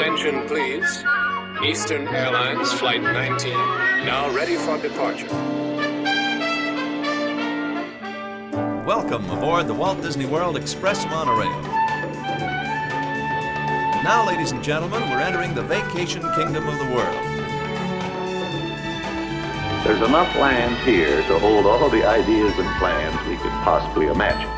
Attention, please. Eastern Airlines Flight 19, now ready for departure. Welcome aboard the Walt Disney World Express Monorail. Now, ladies and gentlemen, we're entering the vacation kingdom of the world. There's enough land here to hold all the ideas and plans we could possibly imagine.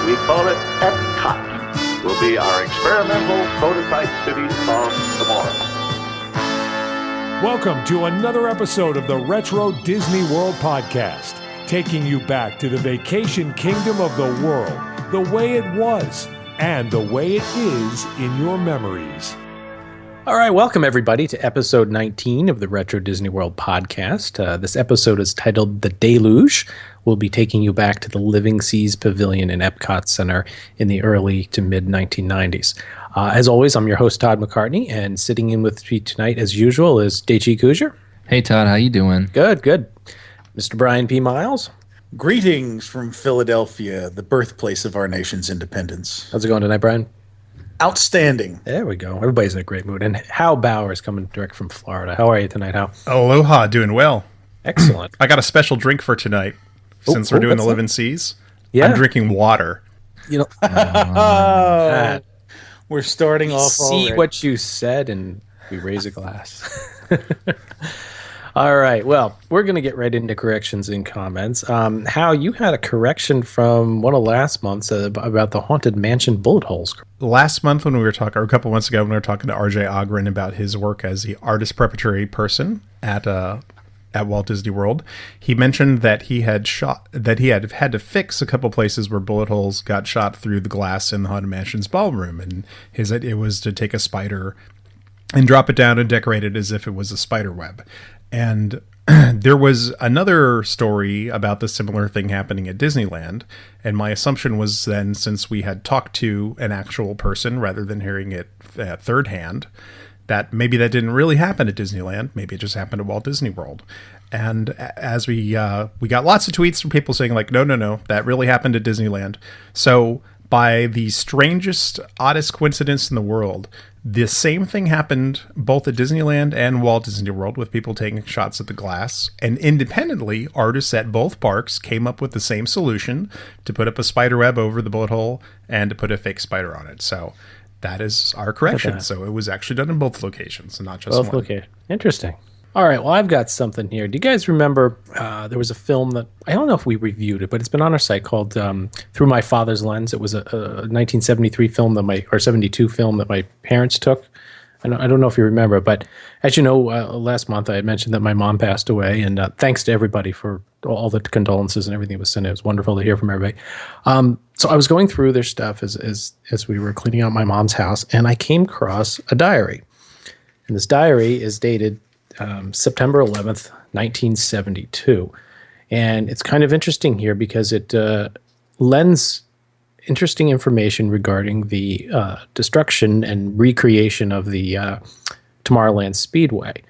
We call it Epcot. Will be our experimental prototype city of tomorrow. Welcome to another episode of the Retro Disney World Podcast, taking you back to the vacation kingdom of the world, the way it was, and the way it is in your memories. All right, welcome everybody to episode 19 of the Retro Disney World Podcast. This episode is titled The Deluge. We'll be taking you back to the Living Seas Pavilion in Epcot Center in the early to mid-1990s. As always, I'm your host, Todd McCartney, and sitting in with me tonight, as usual, is Deichi Kujar. Hey, Todd, how you doing? Good, good. Mr. Brian P. Miles. Greetings from Philadelphia, the birthplace of our nation's independence. How's it going tonight, Brian? Outstanding. There we go. Everybody's in a great mood. And Hal Bauer is coming direct from Florida. How are you tonight, Hal? Aloha, doing well. Excellent. I got a special drink for tonight. Since we're doing the Living Seas, yeah. I'm drinking water. You know, we're starting off see already. What you said, and we raise a glass. All right. Well, we're going to get right into corrections and comments. Hal, you had a correction from one of last month's about the Haunted Mansion bullet holes. Last month when we were talking, or a couple months ago when we were talking to R.J. Ogren about his work as the artist preparatory person at Walt Disney World, he mentioned that he had had to fix a couple places where bullet holes got shot through the glass in the Haunted Mansion's ballroom, and his idea was to take a spider and drop it down and decorate it as if it was a spider web. And there was another story about the similar thing happening at Disneyland, and my assumption was then, since we had talked to an actual person rather than hearing it third hand, that maybe that didn't really happen at Disneyland. Maybe it just happened at Walt Disney World. And as we got lots of tweets from people saying like, no, that really happened at Disneyland. So by the strangest, oddest coincidence in the world, the same thing happened both at Disneyland and Walt Disney World with people taking shots at the glass. And independently, artists at both parks came up with the same solution to put up a spider web over the bullet hole and to put a fake spider on it. So that is our correction. So it was actually done in both locations, not just both one. Okay, interesting. All right, well, I've got something here. Do you guys remember there was a film that, I don't know if we reviewed it, but it's been on our site called Through My Father's Lens. It was a 1973 film or 72 film that my parents took. I don't know if you remember, but as you know, last month I had mentioned that my mom passed away, and thanks to everybody for all the condolences and everything that was sent. It was wonderful to hear from everybody. So I was going through their stuff as we were cleaning out my mom's house, and I came across a diary. And this diary is dated September 11th, 1972. And it's kind of interesting here because it lends interesting information regarding the destruction and recreation of the Tomorrowland Speedway.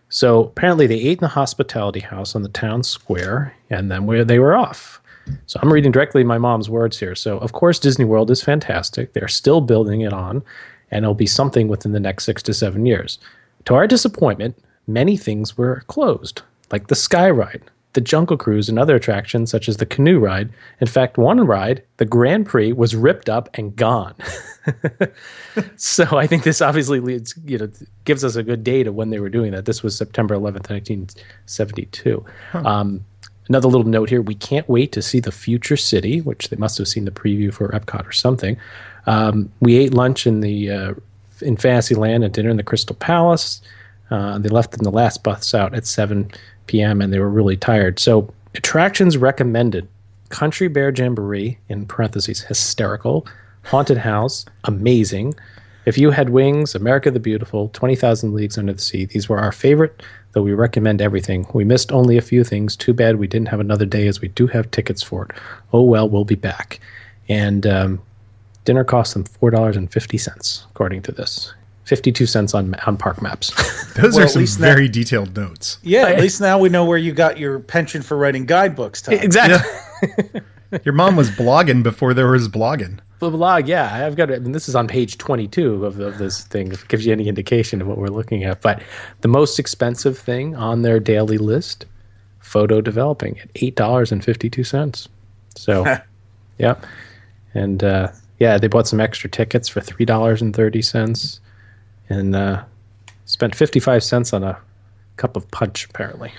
So apparently they ate in the hospitality house on the town square, and then they were off. So I'm reading directly my mom's words here. So, of course, Disney World is fantastic. They're still building it on, and it'll be something within the next 6 to 7 years. To our disappointment, many things were closed, like the Sky Ride, the Jungle Cruise, and other attractions such as the Canoe Ride. In fact, one ride, the Grand Prix, was ripped up and gone. So I think this obviously gives us a good date of when they were doing that. This was September 11th, 1972. Another little note here, we can't wait to see the future city, which they must have seen the preview for Epcot or something. We ate lunch in Fantasyland and dinner in the Crystal Palace. They left in the last bus out at 7 p.m. and they were really tired. So attractions recommended: Country Bear Jamboree, in parentheses, hysterical; Haunted House, amazing; If You Had Wings, America the Beautiful, 20,000 Leagues Under the Sea. These were our favorite, though we recommend everything. We missed only a few things. Too bad we didn't have another day, as we do have tickets for it. Oh well, we'll be back. And dinner cost them $4.50, according to this. 52 cents on park maps. Those are some very detailed notes. Yeah, at least now we know where you got your penchant for writing guidebooks, Tom. Exactly. Your mom was blogging before there was blogging. The blog, yeah, I've got it. And this is on page 22 of this thing. If it gives you any indication of what we're looking at. But the most expensive thing on their daily list, photo developing at $8.52. So, yeah. And, they bought some extra tickets for $3.30 and spent 55 cents on a cup of punch, apparently.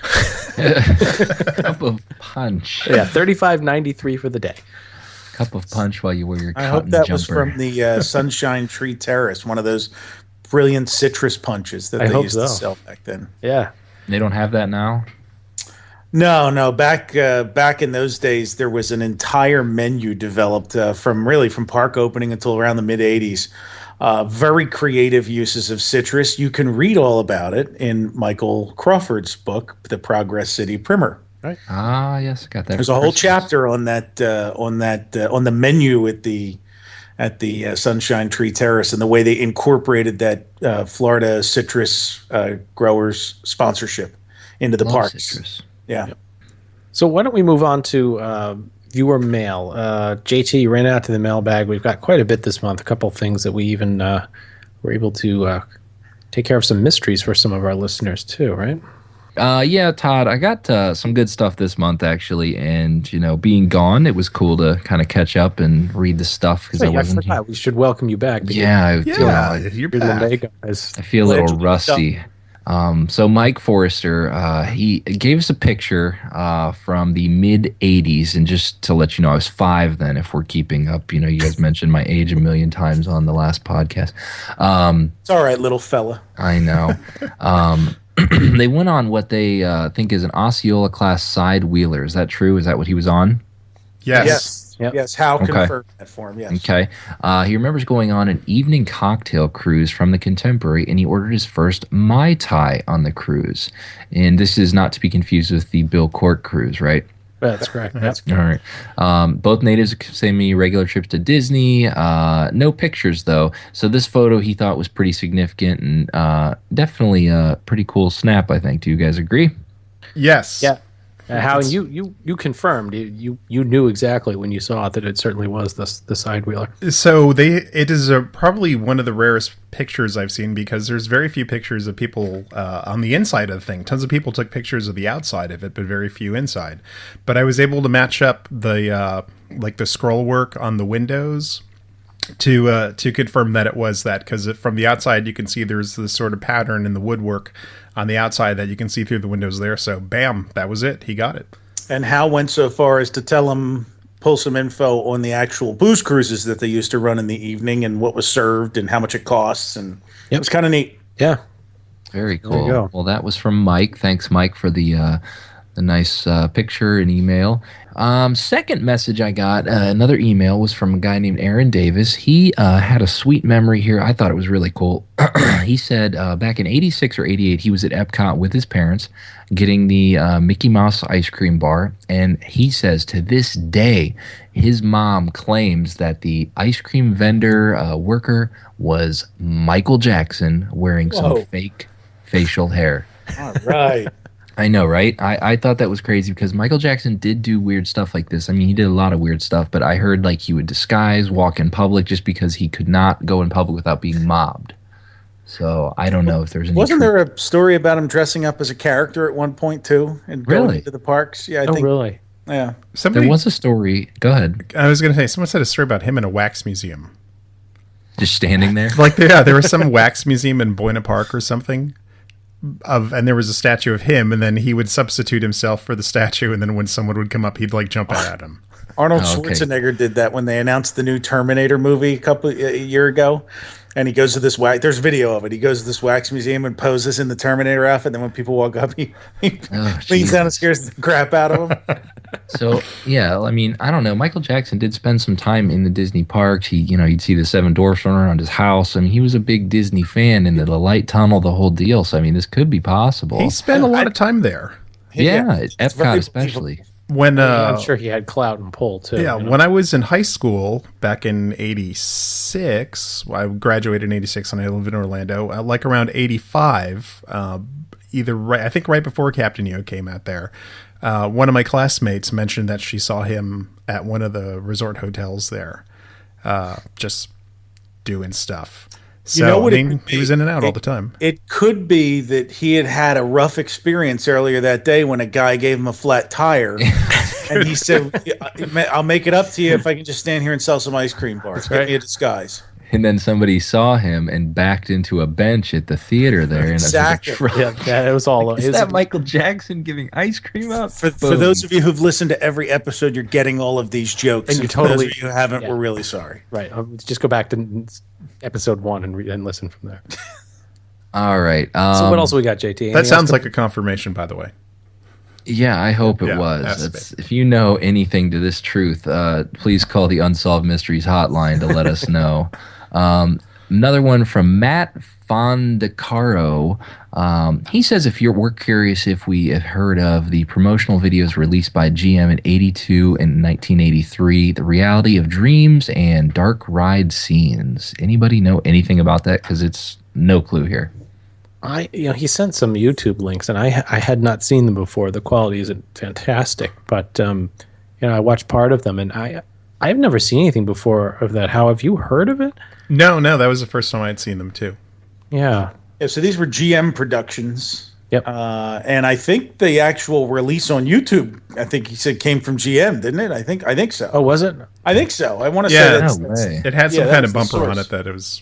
Cup of punch. Yeah, $35.93 for the day. Cup of punch while you wear your I cotton hope that jumper. was from the Sunshine Tree Terrace, one of those brilliant citrus punches that I they hope used so. to sell back then. Yeah. They don't have that now? No. Back in those days, there was an entire menu developed from park opening until around the mid '80s. Very creative uses of citrus. You can read all about it in Michael Crawford's book, The Progress City Primer. Right. Ah, yes, I got that. There's a whole chapter on that on the menu at the Sunshine Tree Terrace and the way they incorporated that Florida citrus growers sponsorship into the Love parks. citrus. Yeah. So why don't we move on to viewer mail? JT, you ran out to the mailbag. We've got quite a bit this month. A couple things that we even were able to take care of some mysteries for some of our listeners too, right? Yeah, Todd, I got some good stuff this month, actually. And, being gone, it was cool to kind of catch up and read the stuff because I wasn't here. We should welcome you back. Yeah, You're You're back. the guys. I feel a little rusty. So Mike Forrester, he gave us a picture from the mid 80s, and just to let you know, I was 5 then. If we're keeping up, you guys mentioned my age a million times on the last podcast. It's all right, little fella. I know. They went on what they think is an Osceola class side wheeler. Is that true? Is that what he was on? Yes. Yep. Yes. Hal Okay. confirmed that for him. Yes. Okay. He remembers going on an evening cocktail cruise from the Contemporary, and he ordered his first Mai Tai on the cruise. And this is not to be confused with the Bill Court cruise, right? That's correct. That's All right. Both natives send me regular trips to Disney. No pictures, though. So this photo he thought was pretty significant and definitely a pretty cool snap, I think. Do you guys agree? Yes. Yeah. How you confirmed you knew exactly when you saw it that it certainly was the side wheeler. So it is probably one of the rarest pictures I've seen because there's very few pictures of people on the inside of the thing. Tons of people took pictures of the outside of it, but very few inside. But I was able to match up the the scroll work on the windows to confirm that it was that, because from the outside you can see there's this sort of pattern in the woodwork on the outside that you can see through the windows there. So bam, that was it. He got it. And Hal went so far as to tell him, pull some info on the actual booze cruises that they used to run in the evening and what was served and how much it costs. And it was kind of neat. Yeah. Very There you cool. go. Well, that was from Mike. Thanks, Mike, for the nice picture and email. Second message I got, another email, was from a guy named Aaron Davis. He had a sweet memory here. I thought it was really cool. He said back in 86 or 88, he was at Epcot with his parents getting the Mickey Mouse ice cream bar. And he says to this day, his mom claims that the ice cream vendor worker was Michael Jackson wearing some fake facial hair. All right. I know, right? I thought that was crazy because Michael Jackson did do weird stuff like this. I mean, he did a lot of weird stuff, but I heard he would disguise, walk in public just because he could not go in public without being mobbed. So I don't know if there's any. Wasn't there a story about him dressing up as a character at one point too and going Really? into the parks? Yeah, I think. Really? Yeah. There was a story. Go ahead. I was going to say, someone said a story about him in a wax museum. Just standing there. There was some wax museum in Buena Park or something. And there was a statue of him, and then he would substitute himself for the statue, and then when someone would come up, he'd jump out at him. Arnold Oh, okay. Schwarzenegger did that when they announced the new Terminator movie a year ago. And he goes to this wax. There's video of it. He goes to this wax museum and poses in the Terminator outfit. And then when people walk up, he leans down and scares the crap out of them. So, yeah, I mean, I don't know. Michael Jackson did spend some time in the Disney parks. You'd see the Seven Dwarfs running around his house. I mean, he was a big Disney fan, and the light tunnel, the whole deal. So, I mean, this could be possible. He spent a lot of time there. Yeah, It's Epcot very especially. When I'm sure he had clout and pull too. Yeah, when I was in high school back in 86, I graduated in 86 and I lived in Orlando. Around 85, I think right before Captain EO came out there. One of my classmates mentioned that she saw him at one of the resort hotels there, just doing stuff. So, You know what I it mean, could he be? was in and out all the time. It could be that he had a rough experience earlier that day when a guy gave him a flat tire, and he said, "I'll make it up to you if I can just stand here and sell some ice cream bars. Get me a disguise." And then somebody saw him and backed into a bench at the theater there. Exactly. Yeah, it was all. Is that Michael Jackson giving ice cream out? For those of you who've listened to every episode, you're getting all of these jokes. And you for those totally- of you who haven't, yeah. we're really sorry. Right. Just go back to episode 1 and listen from there. All right. So what else we got, JT? That sounds like a confirmation, by the way. Yeah, I hope it Yeah, was. has to It's, if you know anything to this truth, please call the Unsolved Mysteries hotline to let us know. Another one from Matt Fondacaro. He says, we're curious if we have heard of the promotional videos released by GM in 82 and 1983, The Reality of Dreams and Dark Ride Scenes. Anybody know anything about that? Because it's no clue here. He sent some YouTube links, and I had not seen them before. The quality isn't fantastic, but I watched part of them, and I've never seen anything before of that. How have you heard of it? No, that was the first time I'd seen them too. Yeah. Yeah, so these were GM productions. Yep. And I think the actual release on YouTube, I think he said came from GM, didn't it? I think so. Oh, was it? I think so. I want to Yeah, say that's, no that's way. It had some Yeah, kind of that's the bumper on source. it that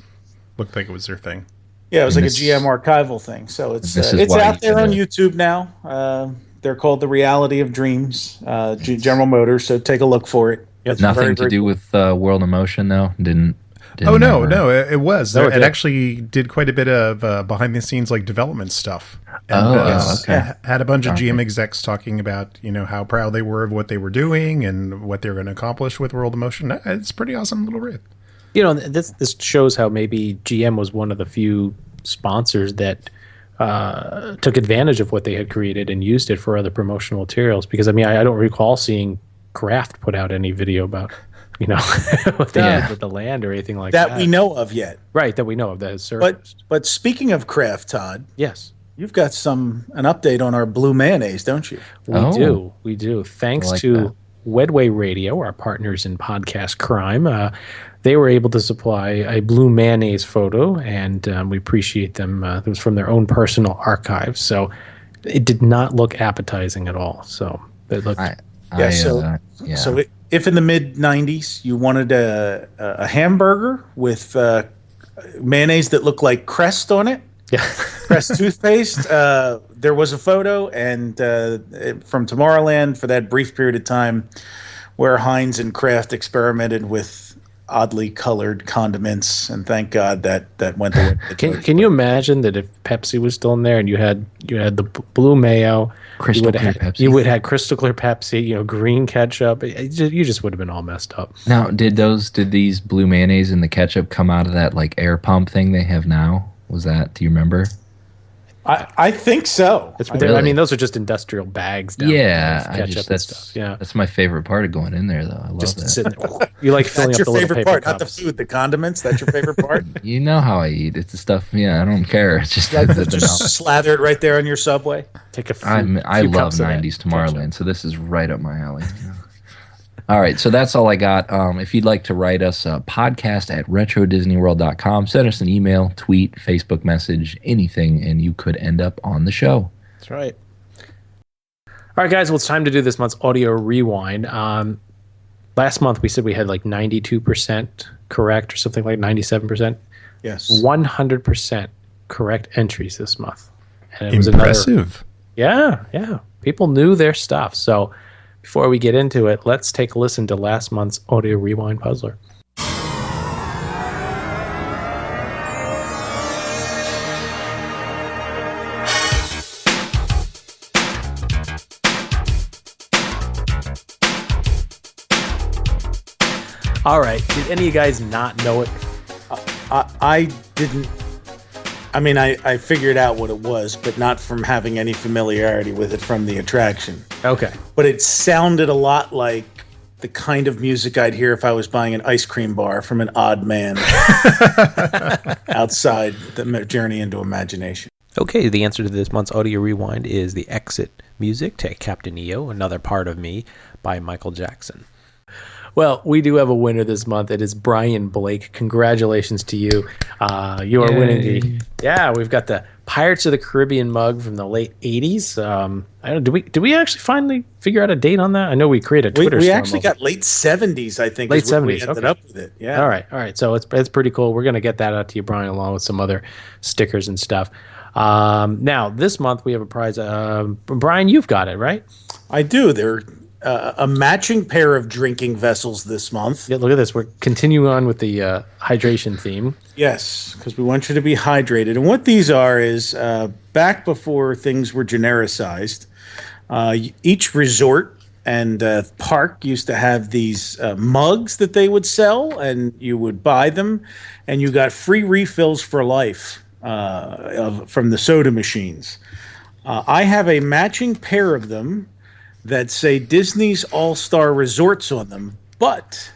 looked like it was their thing. yeah, it was like This- a GM archival thing. So it's This is why out there you on do YouTube now. They're called The Reality of Dreams, General Motors. So take a look for it. It's Nothing very, to very do cool. with World of Motion, though? Didn't Oh no, ever- it was. No, it it did. actually did quite a bit of behind the scenes like development stuff. And, okay. Had a bunch of Darn GM it. execs talking about how proud they were of what they were doing and what they were going to accomplish with World of Motion. It's a pretty awesome little read. This shows how maybe GM was one of the few sponsors that took advantage of what they had created and used it for other promotional materials. Because I don't recall seeing Kraft put out any video about what they did with the land or anything like that. that we know of yet. Right, that we know of that has surfaced. But speaking of Kraft, Todd, Yes, you've got an update on our blue mayonnaise, don't you? we do. Thanks I like to that. Wedway Radio, our partners in podcast crime, they were able to supply a blue mayonnaise photo, and we appreciate them. It was from their own personal archives, so it did not look appetizing at all. So it looked. So if in the mid '90s you wanted a hamburger with mayonnaise that looked like Crest on it, Crest toothpaste, there was a photo, and from Tomorrowland for that brief period of time, where Heinz and Kraft experimented with oddly colored condiments, and thank God that went the way. Can you imagine that if Pepsi was still in there and you had the blue mayo, Crystal clear Pepsi. you would have crystal clear Pepsi, green ketchup. You just would have been all messed up. Now, did these blue mayonnaise and the ketchup come out of that like air pump thing they have now? Was that? Do you remember? I think so. Really? Those are just industrial bags. Down Yeah, there with ketchup and stuff. Yeah, that's my favorite part of going in there, though. I love just that. sitting there. You like filling That's up your the little favorite paper part, not the cups. food, the condiments. That's your favorite part. You know how I eat. It's the stuff. Yeah, I don't care. It's just Just slather it right there on your Subway. Take a few, I few love cups of that 90s ketchup. Tomorrowland, so this is right up my alley. All right, so that's all I got. If you'd like to write us, podcast at retrodisneyworld.com. Send us an email, tweet, Facebook message, anything, and you could end up on the show. That's right. All right, guys. Well, it's time to do this month's audio rewind. Last month we said we had like 92% correct or something like 97%. Yes. 100% correct entries this month. And it was Impressive. Yeah. People knew their stuff. So before we get into it, let's take a listen to last month's audio rewind puzzler. All right. Did any of you guys not know it? I didn't. I figured out what it was, but not from having any familiarity with it from the attraction. Okay. But it sounded a lot like the kind of music I'd hear if I was buying an ice cream bar from an odd man outside the Journey into Imagination. Okay, the answer to this month's audio rewind is the exit music to Captain EO, Another Part of Me by Michael Jackson. Well, we do have a winner this month. It is Brian Blake. Congratulations to you. You are winning the... Yeah, we've got the Pirates of the Caribbean mug from the late 80s. I don't. Did we actually finally figure out a date on that? I know we created a Twitter We storm actually got late 70s, I think. Late is when we 70s, ended okay. up with it. Yeah. All right. So it's pretty cool. We're going to get that out to you, Brian, along with some other stickers and stuff. Now, this month we have a prize. Brian, you've got it, right? I do. They're a matching pair of drinking vessels this month. Yeah, look at this. We're continuing on with the hydration theme. Yes, because we want you to be hydrated. And what these are is back before things were genericized, each resort and park used to have these mugs that they would sell, and you would buy them, and you got free refills for life from the soda machines. I have a matching pair of them that say Disney's All-Star Resorts on them, but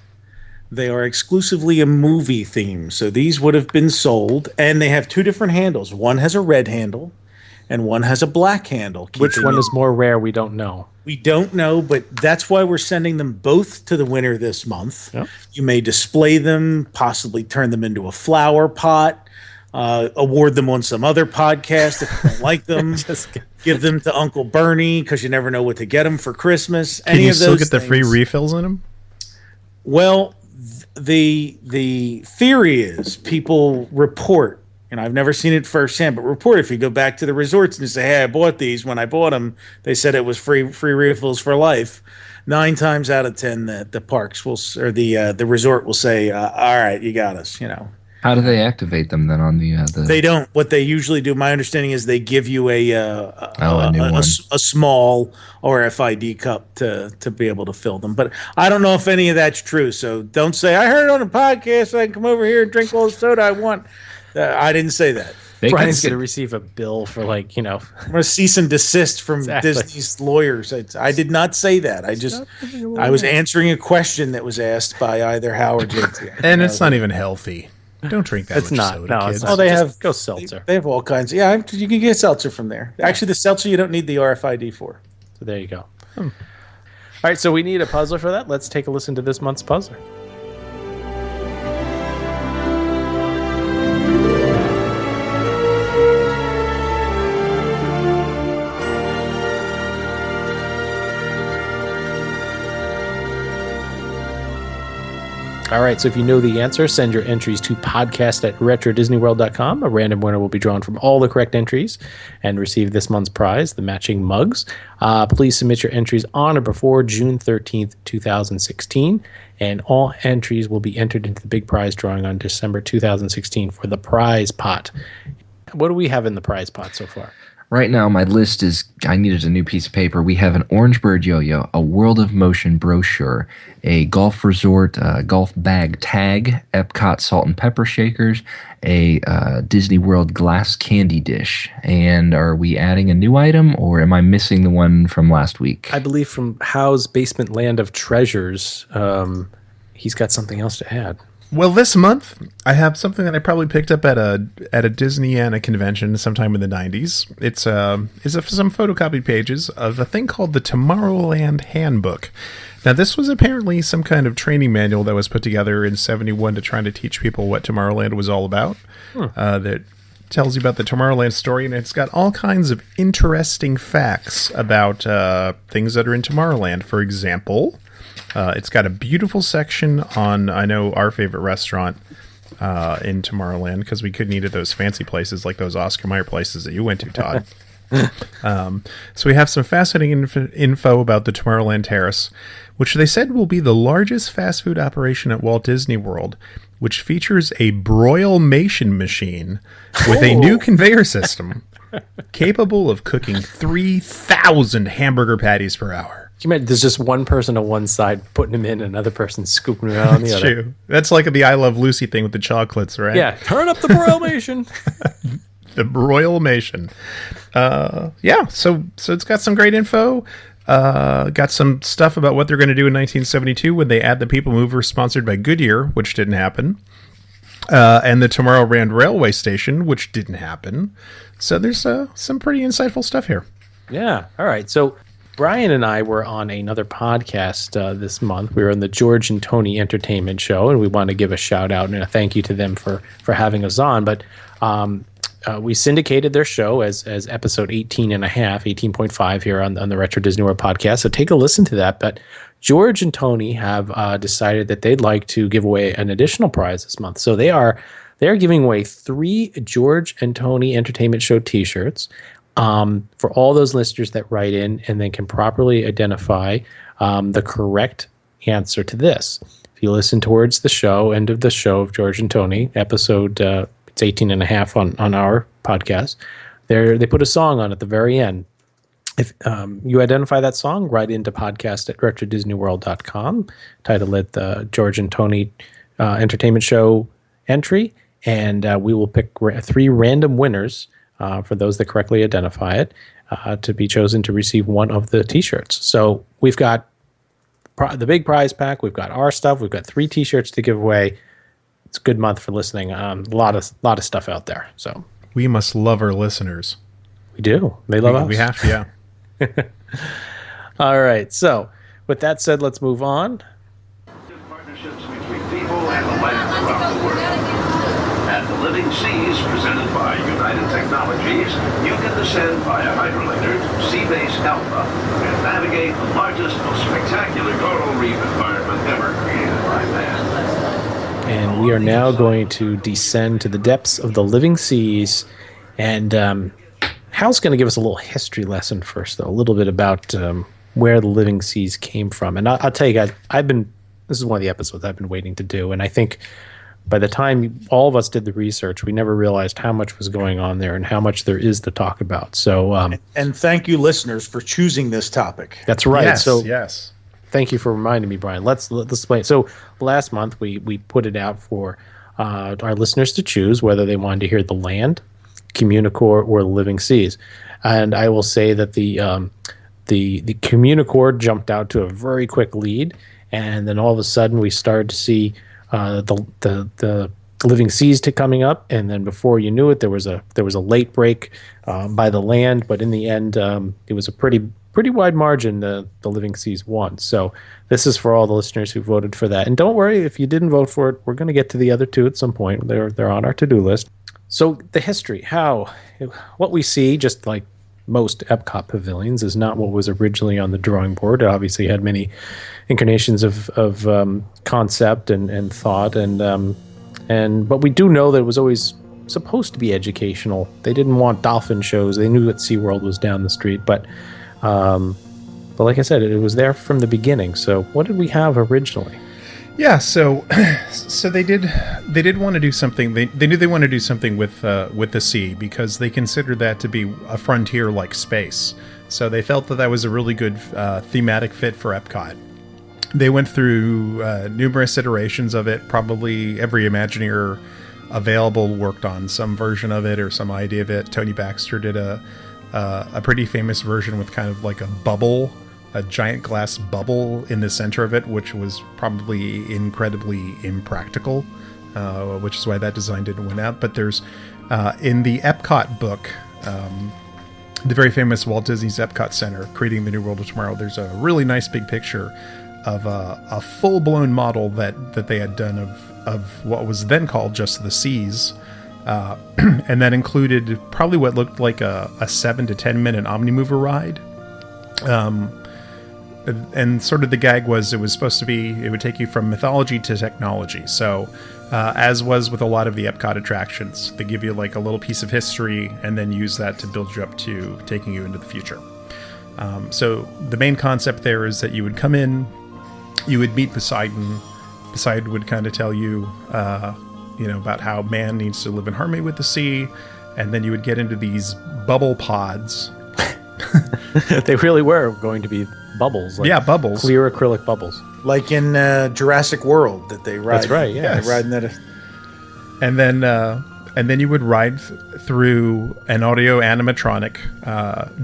they are exclusively a movie theme. So these would have been sold, and they have two different handles. One has a red handle, and one has a black handle. Which one is more rare? We don't know. We don't know, but that's why we're sending them both to the winner this month. Yep. You may display them, possibly turn them into a flower pot, award them on some other podcast if you don't like them. Give them to Uncle Bernie because you never know what to get him for Christmas. Can you still get the free refills in them? Well, the theory is people report, and I've never seen it firsthand, but report if you go back to the resorts and say, hey, I bought these. When I bought them, they said it was free refills for life. 9 times out of 10, the parks will, or the resort will say, all right, you got us, How do they activate them then on the? They don't. What they usually do, my understanding is they give you a small RFID cup to be able to fill them. But I don't know if any of that's true. So don't say I heard it on a podcast. So I can come over here and drink all the soda I want. I didn't say that. Brian's going to receive a bill for I'm going to cease and desist from Disney's lawyers. I did not say that. I was answering a question that was asked by either Howard or JT. And it's not even healthy. Don't drink that much soda, kids. Oh, they have go seltzer. They have all kinds. Yeah, you can get seltzer from there. Actually, the seltzer you don't need the RFID for. So there you go. All right, so we need a puzzler for that. Let's take a listen to this month's puzzler. All right, so if you know the answer, send your entries to podcast@retrodisneyworld.com. A random winner will be drawn from all the correct entries and receive this month's prize, the matching mugs. Please submit your entries on or before June 13th, 2016, and all entries will be entered into the big prize drawing on December 2016 for the prize pot. What do we have in the prize pot so far? Right now, my list is, I needed a new piece of paper. We have an Orange Bird yo-yo, a World of Motion brochure, a golf resort golf bag tag, Epcot salt and pepper shakers, a Disney World glass candy dish. And are we adding a new item, or am I missing the one from last week? I believe from Howe's Basement Land of Treasures, he's got something else to add. Well, this month I have something that I probably picked up at a Disneyana convention sometime in the 90s. It's some photocopied pages of a thing called the Tomorrowland Handbook. Now, this was apparently some kind of training manual that was put together in '71 to try to teach people what Tomorrowland was all about. That tells you about the Tomorrowland story, and it's got all kinds of interesting facts about things that are in Tomorrowland. For example, it's got a beautiful section on, I know, our favorite restaurant in Tomorrowland, because we couldn't eat at those fancy places like those Oscar Mayer places that you went to, Todd. So we have some fascinating info about the Tomorrowland Terrace, which they said will be the largest fast food operation at Walt Disney World, which features a broilmation machine with a new conveyor system capable of cooking 3,000 hamburger patties per hour. Can you imagine there's just one person on one side putting them in, another person scooping them out on the That's other. true. That's like the I Love Lucy thing with the chocolates, right? Yeah, turn up the broilmation. The broilmation. So it's got some great info. Got some stuff about what they're going to do in 1972 when they add the People Mover sponsored by Goodyear, which didn't happen. and the Tomorrowland Railway Station, which didn't happen. So there's some pretty insightful stuff here. Yeah. All right. So Brian and I were on another podcast this month. We were on the George and Tony Entertainment Show, and we want to give a shout out and a thank you to them for having us on. But we syndicated their show as episode 18.5 here on the Retro Disney World podcast. So take a listen to that. But George and Tony have decided that they'd like to give away an additional prize this month. So they are giving away 3 George and Tony Entertainment Show T-shirts for all those listeners that write in and then can properly identify the correct answer to this. If you listen towards the end of the show of George and Tony, episode it's 18.5 on our podcast, they put a song on at the very end. If you identify that song, write into podcast@retrodisneyworld.com, title it the George and Tony Entertainment Show entry, and we will pick 3 random winners for those that correctly identify it to be chosen to receive one of the T-shirts. So we've got the big prize pack, we've got our stuff, we've got 3 T-shirts to give away. It's a good month for listening. A lot of stuff out there. So we must love our listeners. We do. They love us. We have to, yeah. All right. So with that said, let's move on. Partnerships between people and the land around the world. At the Living Seas, presented by United Technologies, you can descend via hydrolator to Seabase Alpha and navigate the largest, most spectacular coral reef environment ever created by man. And we are now going to descend to the depths of the living seas. And Hal's going to give us a little history lesson first, though, a little bit about where the living seas came from. And I'll tell you guys, this is one of the episodes I've been waiting to do. And I think by the time all of us did the research, we never realized how much was going on there and how much there is to talk about. So, and thank you, listeners, for choosing this topic. That's right. Yes, so, yes. Thank you for reminding me, Brian. Let's play. So last month we put it out for our listeners to choose whether they wanted to hear the land, Communicore, or the living seas. And I will say that the Communicore jumped out to a very quick lead, and then all of a sudden we started to see the living seas coming up, and then before you knew it, there was a late break by the land, but in the end, it was a pretty wide margin. The living seas won. So this is for all the listeners who voted for that. And don't worry if you didn't vote for it. We're going to get to the other 2 at some point. They're on our to-do list. So the history, what we see, just like most Epcot pavilions, is not what was originally on the drawing board. It obviously had many incarnations of concept and thought, but we do know that it was always supposed to be educational. They didn't want dolphin shows. They knew that SeaWorld was down the street, but like I said, it was there from the beginning. So what did we have originally? Yeah, so they did want to do something. They knew they wanted to do something with the sea, because they considered that to be a frontier like space. So they felt that was a really good thematic fit for Epcot. They went through numerous iterations of it. Probably every Imagineer available worked on some version of it or some idea of it. Tony Baxter did a pretty famous version with kind of like a giant glass bubble in the center of it, which was probably incredibly impractical, which is why that design didn't win out. But there's, in the Epcot book, the very famous Walt Disney's Epcot Center, Creating the New World of Tomorrow, there's a really nice big picture of a full-blown model that they had done of what was then called just the seas. And that included probably what looked like a 7 to 10 minute Omnimover ride. And sort of the gag was it would take you from mythology to technology. So as was with a lot of the Epcot attractions, they give you like a little piece of history and then use that to build you up to taking you into the future. So the main concept there is that you would come in, you would meet Poseidon. Poseidon would kind of tell you, about how man needs to live in harmony with the sea, and then you would get into these bubble pods. They really were going to be bubbles. Bubbles. Clear acrylic bubbles. Like in Jurassic World that they ride. That's right, yeah. Yes. They ride in that. And then you would ride through an audio animatronic,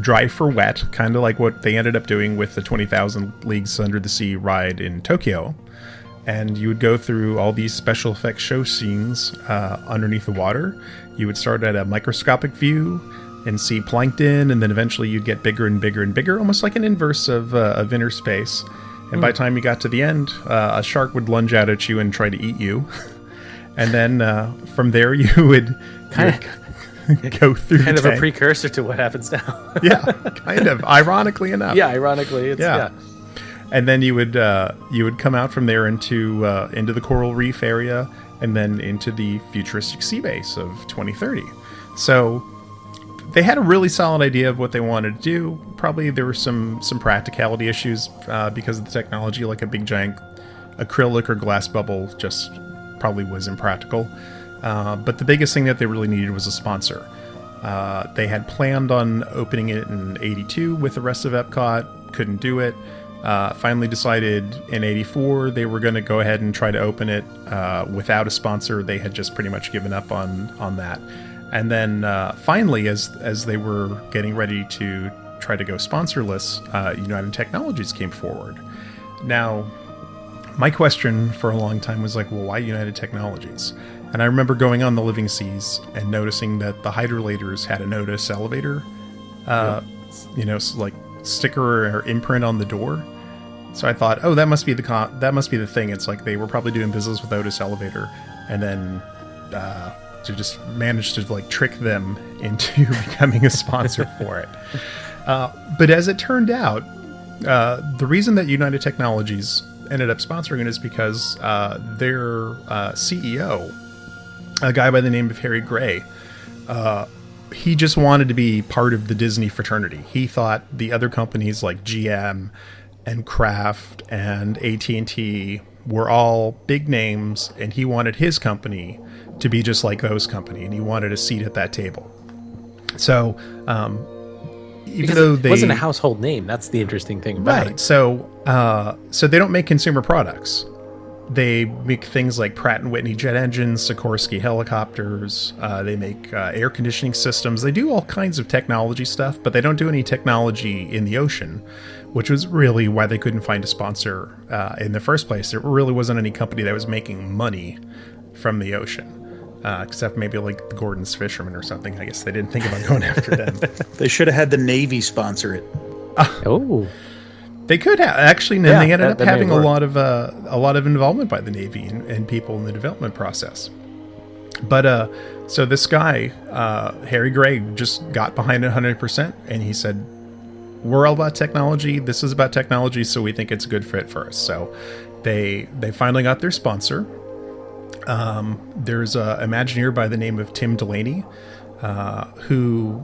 dry for wet, kind of like what they ended up doing with the 20,000 Leagues Under the Sea ride in Tokyo. and you would go through all these special effects show scenes underneath the water. You would start at a microscopic view and see plankton, and then eventually you'd get bigger and bigger and bigger, almost like an inverse of inner space. And by the time you got to the end, a shark would lunge out at you and try to eat you. And then from there you would go through kind the of tank. a precursor to what happens now. Yeah, kind of. Ironically enough. Yeah, ironically, it's yeah. And then you would come out from there into the coral reef area, and then into the futuristic sea base of 2030. So they had a really solid idea of what they wanted to do. Probably there were some practicality issues because of the technology, like a big giant acrylic or glass bubble just probably was impractical. But the biggest thing that they really needed was a sponsor. They had planned on opening it in 82 with the rest of Epcot, couldn't do it. Finally decided in 84 they were going to go ahead and try to open it without a sponsor. They had just pretty much given up on that. And then finally, as they were getting ready to try to go sponsorless, United Technologies came forward. Now, my question for a long time was like, well, why United Technologies? And I remember going on the Living Seas and noticing that the hydrolators had a Notice elevator, like sticker or imprint on the door. So I thought, oh, that must be the thing. It's like they were probably doing business with Otis Elevator, and then to just manage to like trick them into becoming a sponsor for it. But as it turned out, the reason that United Technologies ended up sponsoring it is because their CEO, a guy by the name of Harry Gray, he just wanted to be part of the Disney fraternity. He thought the other companies like GM and Kraft and AT&T were all big names, and he wanted his company to be just like those company, and he wanted a seat at that table. So even though it wasn't a household name, that's the interesting thing about it. So they don't make consumer products. They make things like Pratt & Whitney jet engines, Sikorsky helicopters. They make air conditioning systems. They do all kinds of technology stuff, but they don't do any technology in the ocean, which was really why they couldn't find a sponsor in the first place. There really wasn't any company that was making money from the ocean, except maybe like the Gordon's Fishermen or something. I guess they didn't think about going after them. They should have had the Navy sponsor it. Oh. They could have actually. And they ended up that having a lot of involvement by the Navy and people in the development process. But so this guy, Harry Gray, just got behind it 100%, and he said, "We're all about technology. This is about technology, so we think it's a good fit for us." So they finally got their sponsor. There's an Imagineer by the name of Tim Delaney, who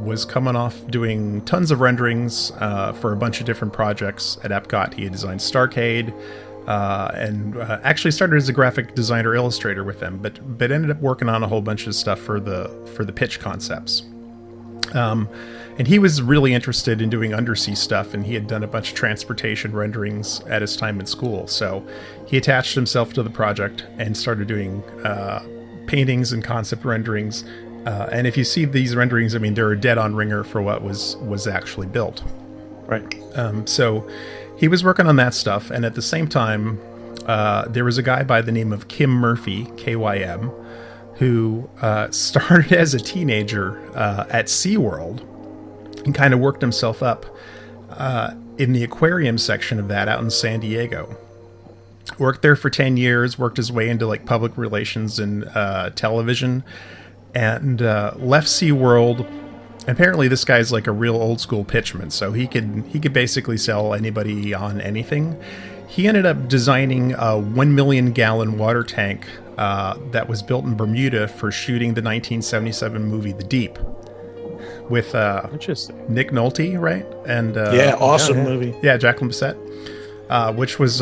was coming off doing tons of renderings for a bunch of different projects at Epcot. He had designed Starcade, and actually started as a graphic designer illustrator with them, but ended up working on a whole bunch of stuff for the pitch concepts. And he was really interested in doing undersea stuff, and he had done a bunch of transportation renderings at his time in school. So he attached himself to the project and started doing paintings and concept renderings. And if you see these renderings, I mean, they're a dead-on ringer for what was actually built. Right. So he was working on that stuff, and at the same time, there was a guy by the name of Kim Murphy, KYM, who started as a teenager at SeaWorld and kind of worked himself up in the aquarium section of that out in San Diego. Worked there for 10 years, worked his way into like public relations and television, and left SeaWorld. Apparently this guy's like a real old school pitchman, so he could basically sell anybody on anything. He ended up designing a 1 million gallon water tank that was built in Bermuda for shooting the 1977 movie The Deep with Nick Nolte, right? And awesome movie. Yeah, Jacqueline Bisset, which was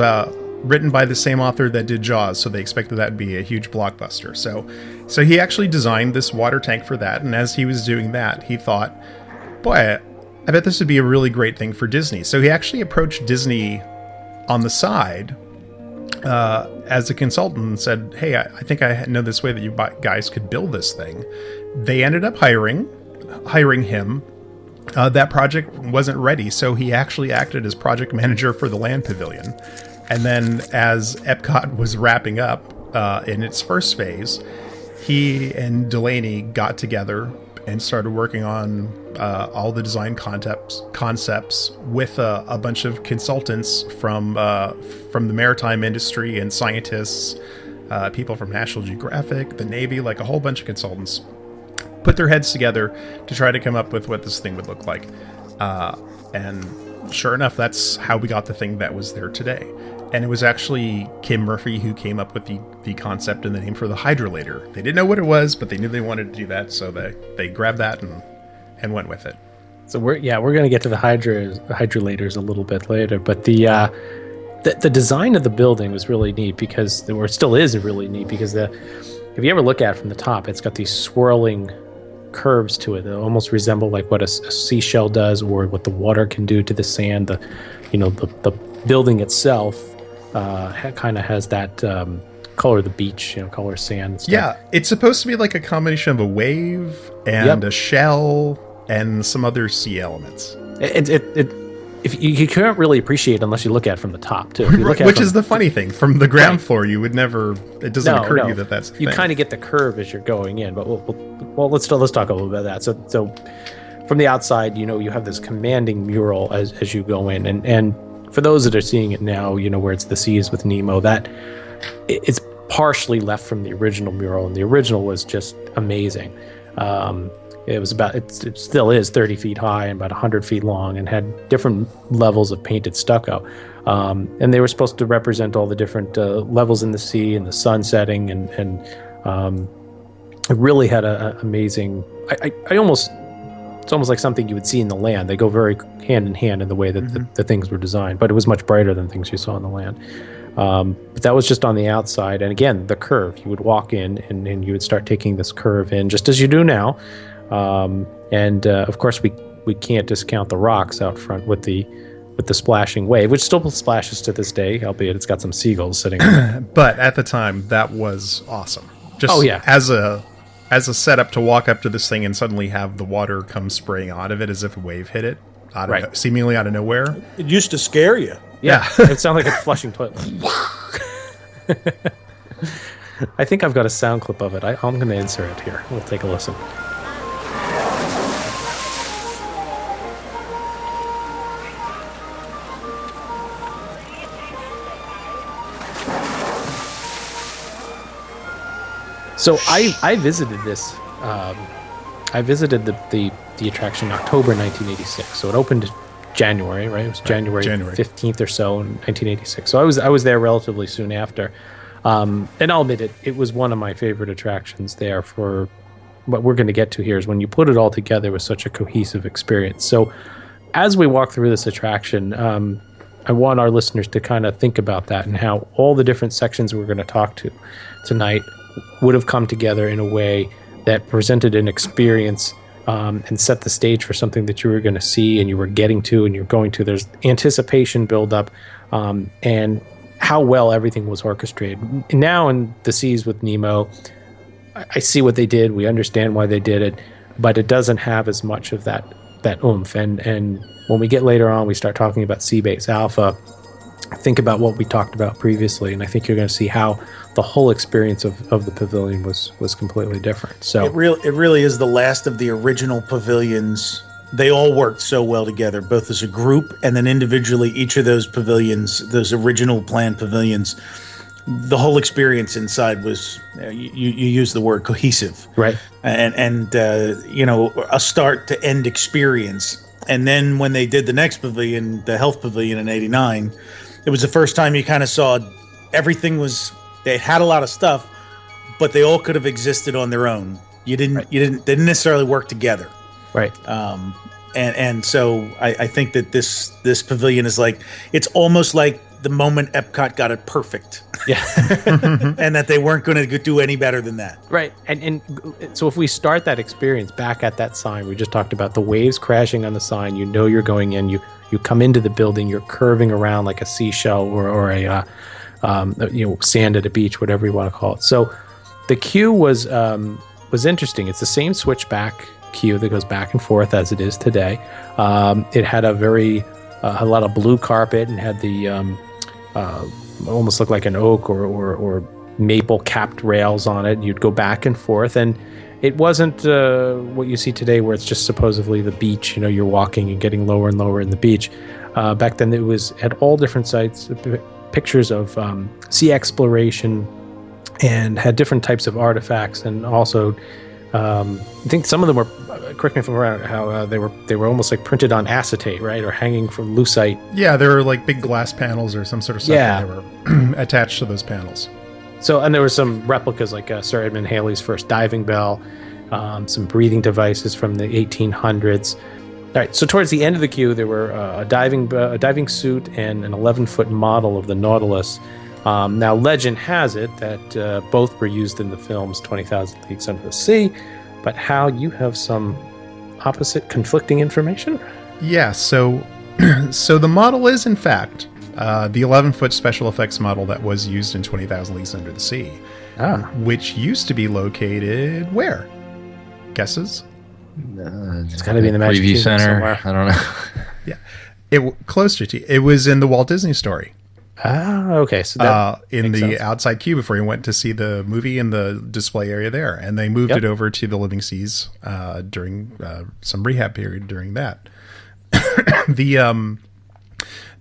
written by the same author that did Jaws, so they expected that would be a huge blockbuster. So he actually designed this water tank for that, and as he was doing that, he thought, boy, I bet this would be a really great thing for Disney. So he actually approached Disney on the side as a consultant and said, hey, I think I know this way that you guys could build this thing. They ended up hiring him. That project wasn't ready, so he actually acted as project manager for the Land Pavilion, And then as Epcot was wrapping up in its first phase, he and Delaney got together and started working on all the design concepts with a bunch of consultants from the maritime industry and scientists, people from National Geographic, the Navy, like a whole bunch of consultants, put their heads together to try to come up with what this thing would look like. And sure enough, that's how we got the thing that was there today. And it was actually Kim Murphy who came up with the concept and the name for the hydrolator. They didn't know what it was, but they knew they wanted to do that, so they grabbed that and went with it. So we're going to get to the hydrolators a little bit later, but the design of the building was really neat because, or it still is really neat because if you ever look at it from the top, it's got these swirling curves to it that almost resemble like what a seashell does or what the water can do to the sand. The building itself kind of has that color of the beach, color of sand and stuff. Yeah, it's supposed to be like a combination of a wave and a shell and some other sea elements. If you can't really appreciate it unless you look at it from the top too. Which is the funny thing. From the ground floor, you would never. It doesn't occur to you that that's. You kind of get the curve as you're going in, but let's talk a little bit of that. So from the outside, you have this commanding mural as you go in, and for those that are seeing it now, where it's the seas with Nemo, that it's partially left from the original mural, and the original was just amazing. It was it still is 30 feet high and about 100 feet long and had different levels of painted stucco. And they were supposed to represent all the different levels in the sea and the sun setting. And it really had an amazing, it's almost like something you would see in the land. They go very hand in hand in the way that the things were designed, but it was much brighter than things you saw on the land. But that was just on the outside. And again, the curve, you would walk in and you would start taking this curve in just as you do now. Of course we can't discount the rocks out front with the splashing wave, which still splashes to this day, albeit it's got some seagulls sitting there. But at the time that was awesome. Just as a setup to walk up to this thing and suddenly have the water come spraying out of it as if a wave hit it seemingly out of nowhere. It used to scare you. Yeah. It sounded like a flushing toilet. I think I've got a sound clip of it. I'm going to insert it here. We'll take a listen. So I visited this. I visited the attraction in October 1986. So it opened January, right? It was January 15th or so in 1986. So I was there relatively soon after. And I'll admit it was one of my favorite attractions there. For what we're going to get to here is when you put it all together, it was such a cohesive experience. So as we walk through this attraction, I want our listeners to kind of think about that and how all the different sections we're going to talk to tonight would have come together in a way that presented an experience and set the stage for something that you were going to see and you were getting to and you're going to. There's anticipation build up and how well everything was orchestrated. Now in The Seas with Nemo, I see what they did. We understand why they did it, but it doesn't have as much of that oomph. And when we get later on, we start talking about Seabase Alpha. Think about what we talked about previously, and I think you're going to see how the whole experience of the pavilion was completely different. So it really is the last of the original pavilions. They all worked so well together, both as a group and then individually. Each of those pavilions, those original planned pavilions, the whole experience inside was you use the word cohesive, right? And a start to end experience. And then when they did the next pavilion, the health pavilion in '89. It was the first time you kind of saw everything they had a lot of stuff, but they all could have existed on their own. They didn't necessarily work together. Right. And so I think that this pavilion is it's almost like the moment Epcot got it perfect. Yeah. And that they weren't going to do any better than that. Right. And so if we start that experience back at that sign, we just talked about the waves crashing on the sign, you're going in, you come into the building, you're curving around like a seashell or a sand at a beach, whatever you want to call it. So the queue was interesting. It's the same switchback queue that goes back and forth as it is today. It had a lot of blue carpet and had the almost looked like an oak or maple capped rails on it. You'd go back and forth, and it wasn't what you see today where it's just supposedly the beach. You're walking and getting lower and lower in the beach. Back then it was at all different sites, pictures of sea exploration, and had different types of artifacts, and also I think some of them were, correct me if I'm wrong, how they were almost like printed on acetate, right, or hanging from lucite. Yeah, there were like big glass panels or some sort of stuff that they were attached to those panels. So, and there were some replicas like Sir Edmund Halley's first diving bell, some breathing devices from the 1800s. All right, so towards the end of the queue, there were a diving suit and an 11-foot model of the Nautilus. Now, legend has it that both were used in the films 20,000 Leagues Under the Sea, but Hal, you have some opposite, conflicting information? Yeah, so the model is, in fact, the 11-foot special effects model that was used in 20,000 Leagues Under the Sea, which used to be located where? Guesses? It's got to be in the Magic Preview Kingdom Center. somewhere. I don't know. Yeah, closer to. It was in the Walt Disney Story. Okay. So that in the sense. outside queue before you went to see the movie in the display area there, and they moved it over to the Living Seas during some rehab period during that.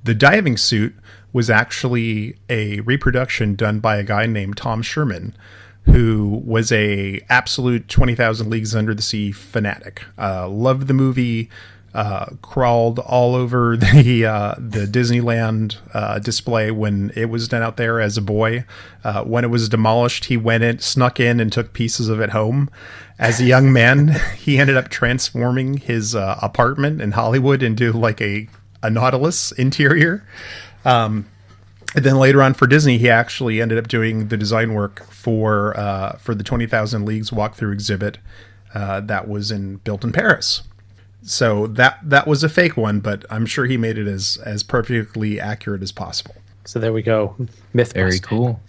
The diving suit was actually a reproduction done by a guy named Tom Sherman, who was a absolute 20,000 Leagues Under the Sea fanatic. Loved the movie, crawled all over the Disneyland display when it was done out there as a boy. When it was demolished, he went in, snuck in, and took pieces of it home. As a young man, he ended up transforming his apartment in Hollywood into like a Nautilus interior. And then later on for Disney, he actually ended up doing the design work for the 20,000 Leagues walkthrough exhibit that was built in Paris. So that was a fake one, but I'm sure he made it as perfectly accurate as possible. So there we go. Myth Very busting. cool.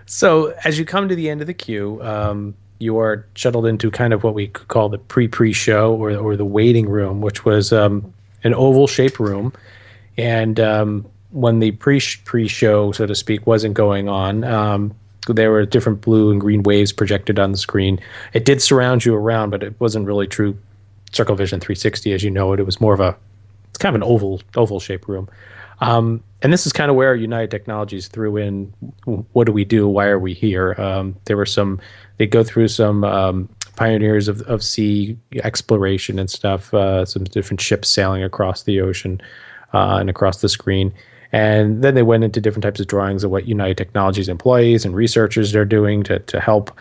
So as you come to the end of the queue, you are shuttled into kind of what we could call the pre-show or the waiting room, which was an oval-shaped room. And when the pre-show, so to speak, wasn't going on, there were different blue and green waves projected on the screen. It did surround you around, but it wasn't really true Circle Vision 360 as you know it. It was more of it's kind of an oval-shaped room. And this is kind of where United Technologies threw in, what do we do? Why are we here? They go through some pioneers of sea exploration and stuff, some different ships sailing across the ocean and across the screen. And then they went into different types of drawings of what United Technologies employees and researchers are doing to help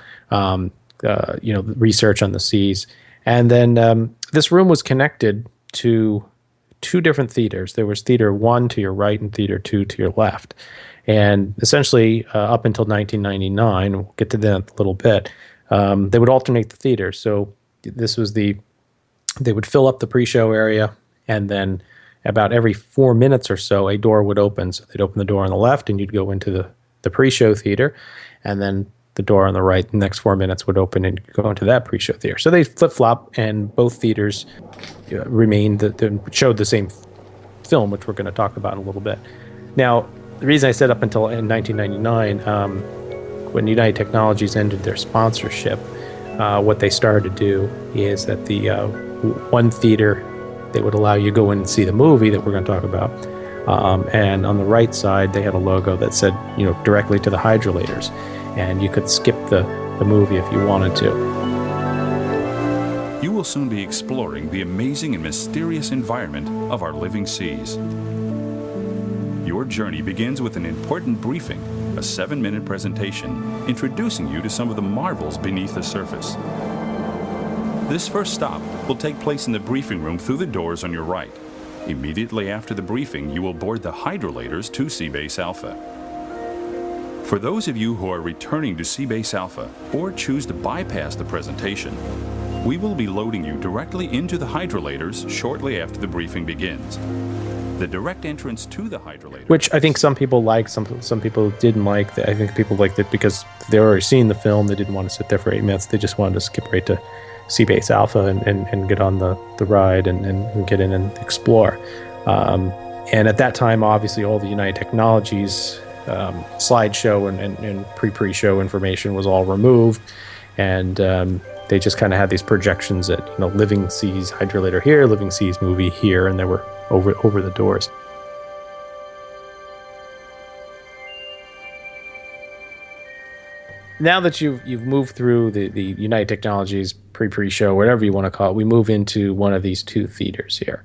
research on the seas. And then this room was connected to two different theaters. There was Theater 1 to your right and Theater 2 to your left. And essentially, up until 1999, we'll get to that in a little bit, they would alternate the theaters. So this was they would fill up the pre-show area, and then about every 4 minutes or so, a door would open. So they'd open the door on the left, and you'd go into the pre-show theater, and then the door on the right, the next 4 minutes would open, and you'd go into that pre-show theater. So they flip-flop, and both theaters showed the same film, which we're going to talk about in a little bit. Now, the reason I said up until in 1999, when United Technologies ended their sponsorship, what they started to do is that the one theater, they would allow you to go in and see the movie that we're going to talk about. And on the right side, they had a logo that said, directly to the hydrolators. And you could skip the movie if you wanted to. You will soon be exploring the amazing and mysterious environment of our living seas. Your journey begins with an important briefing, a 7-minute presentation introducing you to some of the marvels beneath the surface. This first stop will take place in the briefing room through the doors on your right. Immediately after the briefing, you will board the hydrolators to Seabase Alpha. For those of you who are returning to Seabase Alpha or choose to bypass the presentation, we will be loading you directly into the hydrolators shortly after the briefing begins. The direct entrance to the hydrolators, which I think some people liked, some people didn't like. I think people liked it because they already seen the film. They didn't want to sit there for 8 minutes. They just wanted to skip right to Seabase Alpha and get on the ride and get in and explore. And at that time, obviously, all the United Technologies slideshow and pre-show information was all removed. And they just kind of had these projections that, you know, Living Seas Hydrolator here, Living Seas movie here, and they were over the doors. Now that you've moved through the United Technologies pre-show, whatever you want to call it, we move into one of these two theaters here.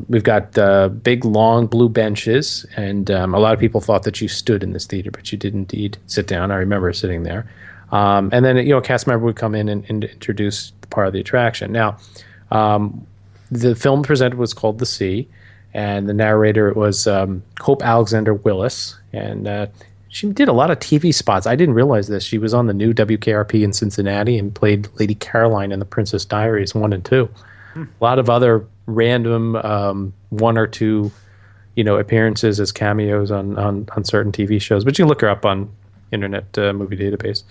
We've got big, long blue benches, and a lot of people thought that you stood in this theater, but you did indeed sit down. I remember sitting there. And then, you know, a cast member would come in and introduce part of the attraction. Now, the film presented was called The Sea, and the narrator was Hope Alexander Willis, and she did a lot of TV spots. I didn't realize this. She was on the new WKRP in Cincinnati and played Lady Caroline in The Princess Diaries 1 and 2. A lot of other random one or two, you know, appearances as cameos on certain TV shows. But you can look her up on Internet Movie Database.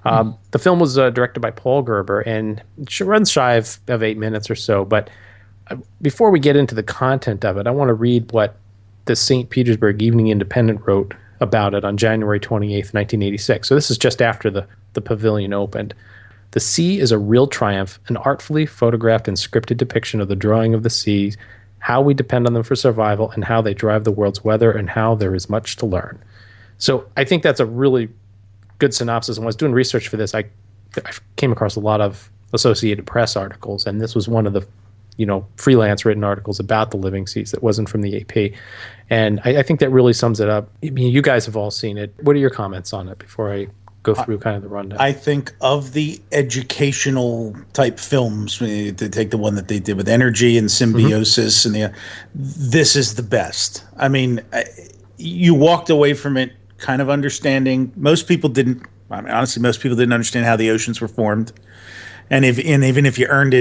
The film was directed by Paul Gerber, and it runs shy of 8 minutes or so. But before we get into the content of it, I want to read what the St. Petersburg Evening Independent wrote about it on January 28th, 1986. So this is just after the pavilion opened. The sea is a real triumph, an artfully photographed and scripted depiction of the drawing of the seas, how we depend on them for survival, and how they drive the world's weather, and how there is much to learn. So I think that's a really good synopsis. And when I was doing research for this, I came across a lot of Associated Press articles, and this was one of the, you know, freelance written articles about the Living Seas that wasn't from the AP. And I think that really sums it up. I mean, you guys have all seen it. What are your comments on it before I go through kind of the rundown? I think of the educational type films, to take the one that they did with Energy and Symbiosis, and this is the best. I mean, you walked away from it kind of understanding. Most people didn't. I mean, honestly, most people didn't understand how the oceans were formed. And even if you learned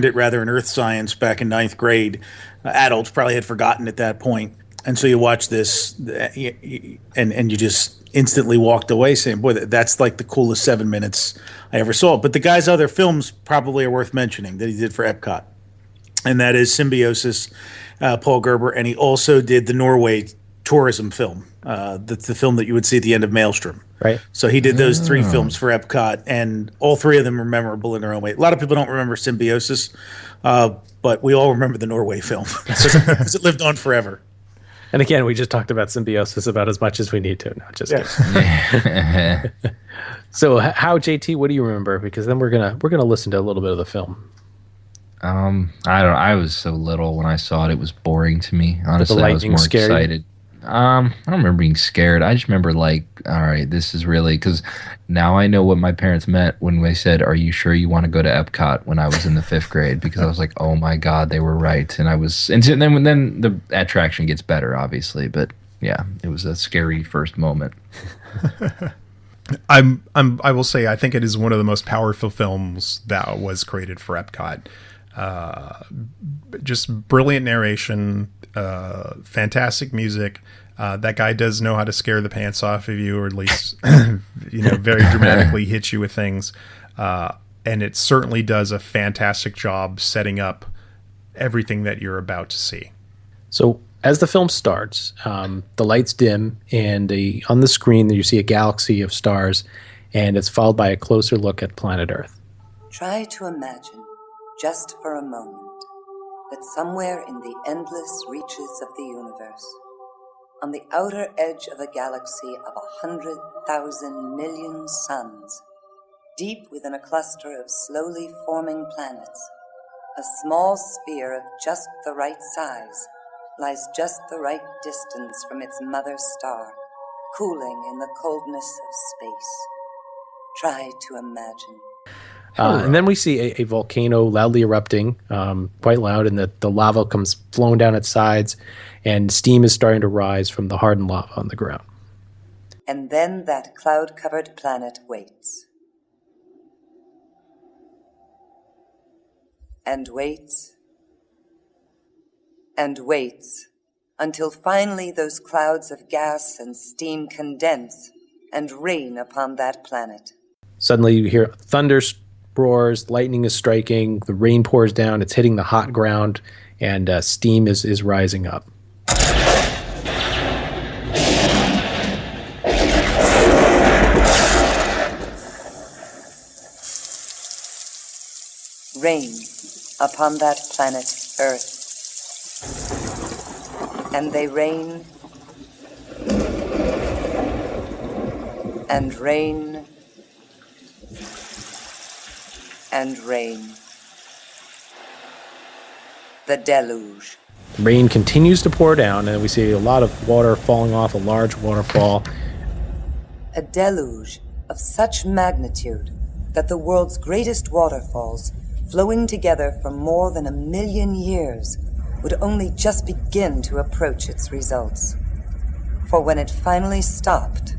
it rather in earth science back in 9th grade, adults probably had forgotten at that point. And so you watch this, and you just instantly walked away saying, "Boy, that's like the coolest 7 minutes I ever saw." But the guy's other films probably are worth mentioning that he did for Epcot, and that is Symbiosis, Paul Gerber, and he also did the Norway tourism film, the film that you would see at the end of Maelstrom. Right. So he did those 3 films for Epcot, and all 3 of them are memorable in their own way. A lot of people don't remember Symbiosis, but we all remember the Norway film because it lived on forever. And again, we just talked about Symbiosis about as much as we need to. No, just kidding. So, how, JT? What do you remember? Because then we're gonna listen to a little bit of the film. I don't know. I was so little when I saw it; it was boring to me. Honestly, I was more excited. I don't remember being scared. I just remember like, all right, this is really, because now I know what my parents meant when they said, "Are you sure you want to go to Epcot?" when I was in the 5th grade, because I was like, oh my God, they were right. And then the attraction gets better, obviously, but yeah, it was a scary first moment. I will say, I think it is one of the most powerful films that was created for Epcot. Just brilliant narration, fantastic music. That guy does know how to scare the pants off of you, or at least, very dramatically hit you with things. And it certainly does a fantastic job setting up everything that you're about to see. So as the film starts, the lights dim, and on the screen you see a galaxy of stars, and it's followed by a closer look at planet Earth. Try to imagine, just for a moment, that somewhere in the endless reaches of the universe, on the outer edge of a galaxy of 100,000 million suns, deep within a cluster of slowly forming planets, a small sphere of just the right size lies just the right distance from its mother star, cooling in the coldness of space. Try to imagine. And then we see a volcano loudly erupting, quite loud, and the lava comes flowing down its sides, and steam is starting to rise from the hardened lava on the ground. And then that cloud-covered planet waits. And waits. And waits, until finally those clouds of gas and steam condense and rain upon that planet. Suddenly you hear thunder roars, lightning is striking, the rain pours down, it's hitting the hot ground, and steam is rising up. rain upon that planet Earth. And they rain and rain and rain. The Deluge. Rain continues to pour down, and we see a lot of water falling off a large waterfall. A deluge of such magnitude that the world's greatest waterfalls, flowing together for more than 1 million years, would only just begin to approach its results. For when it finally stopped,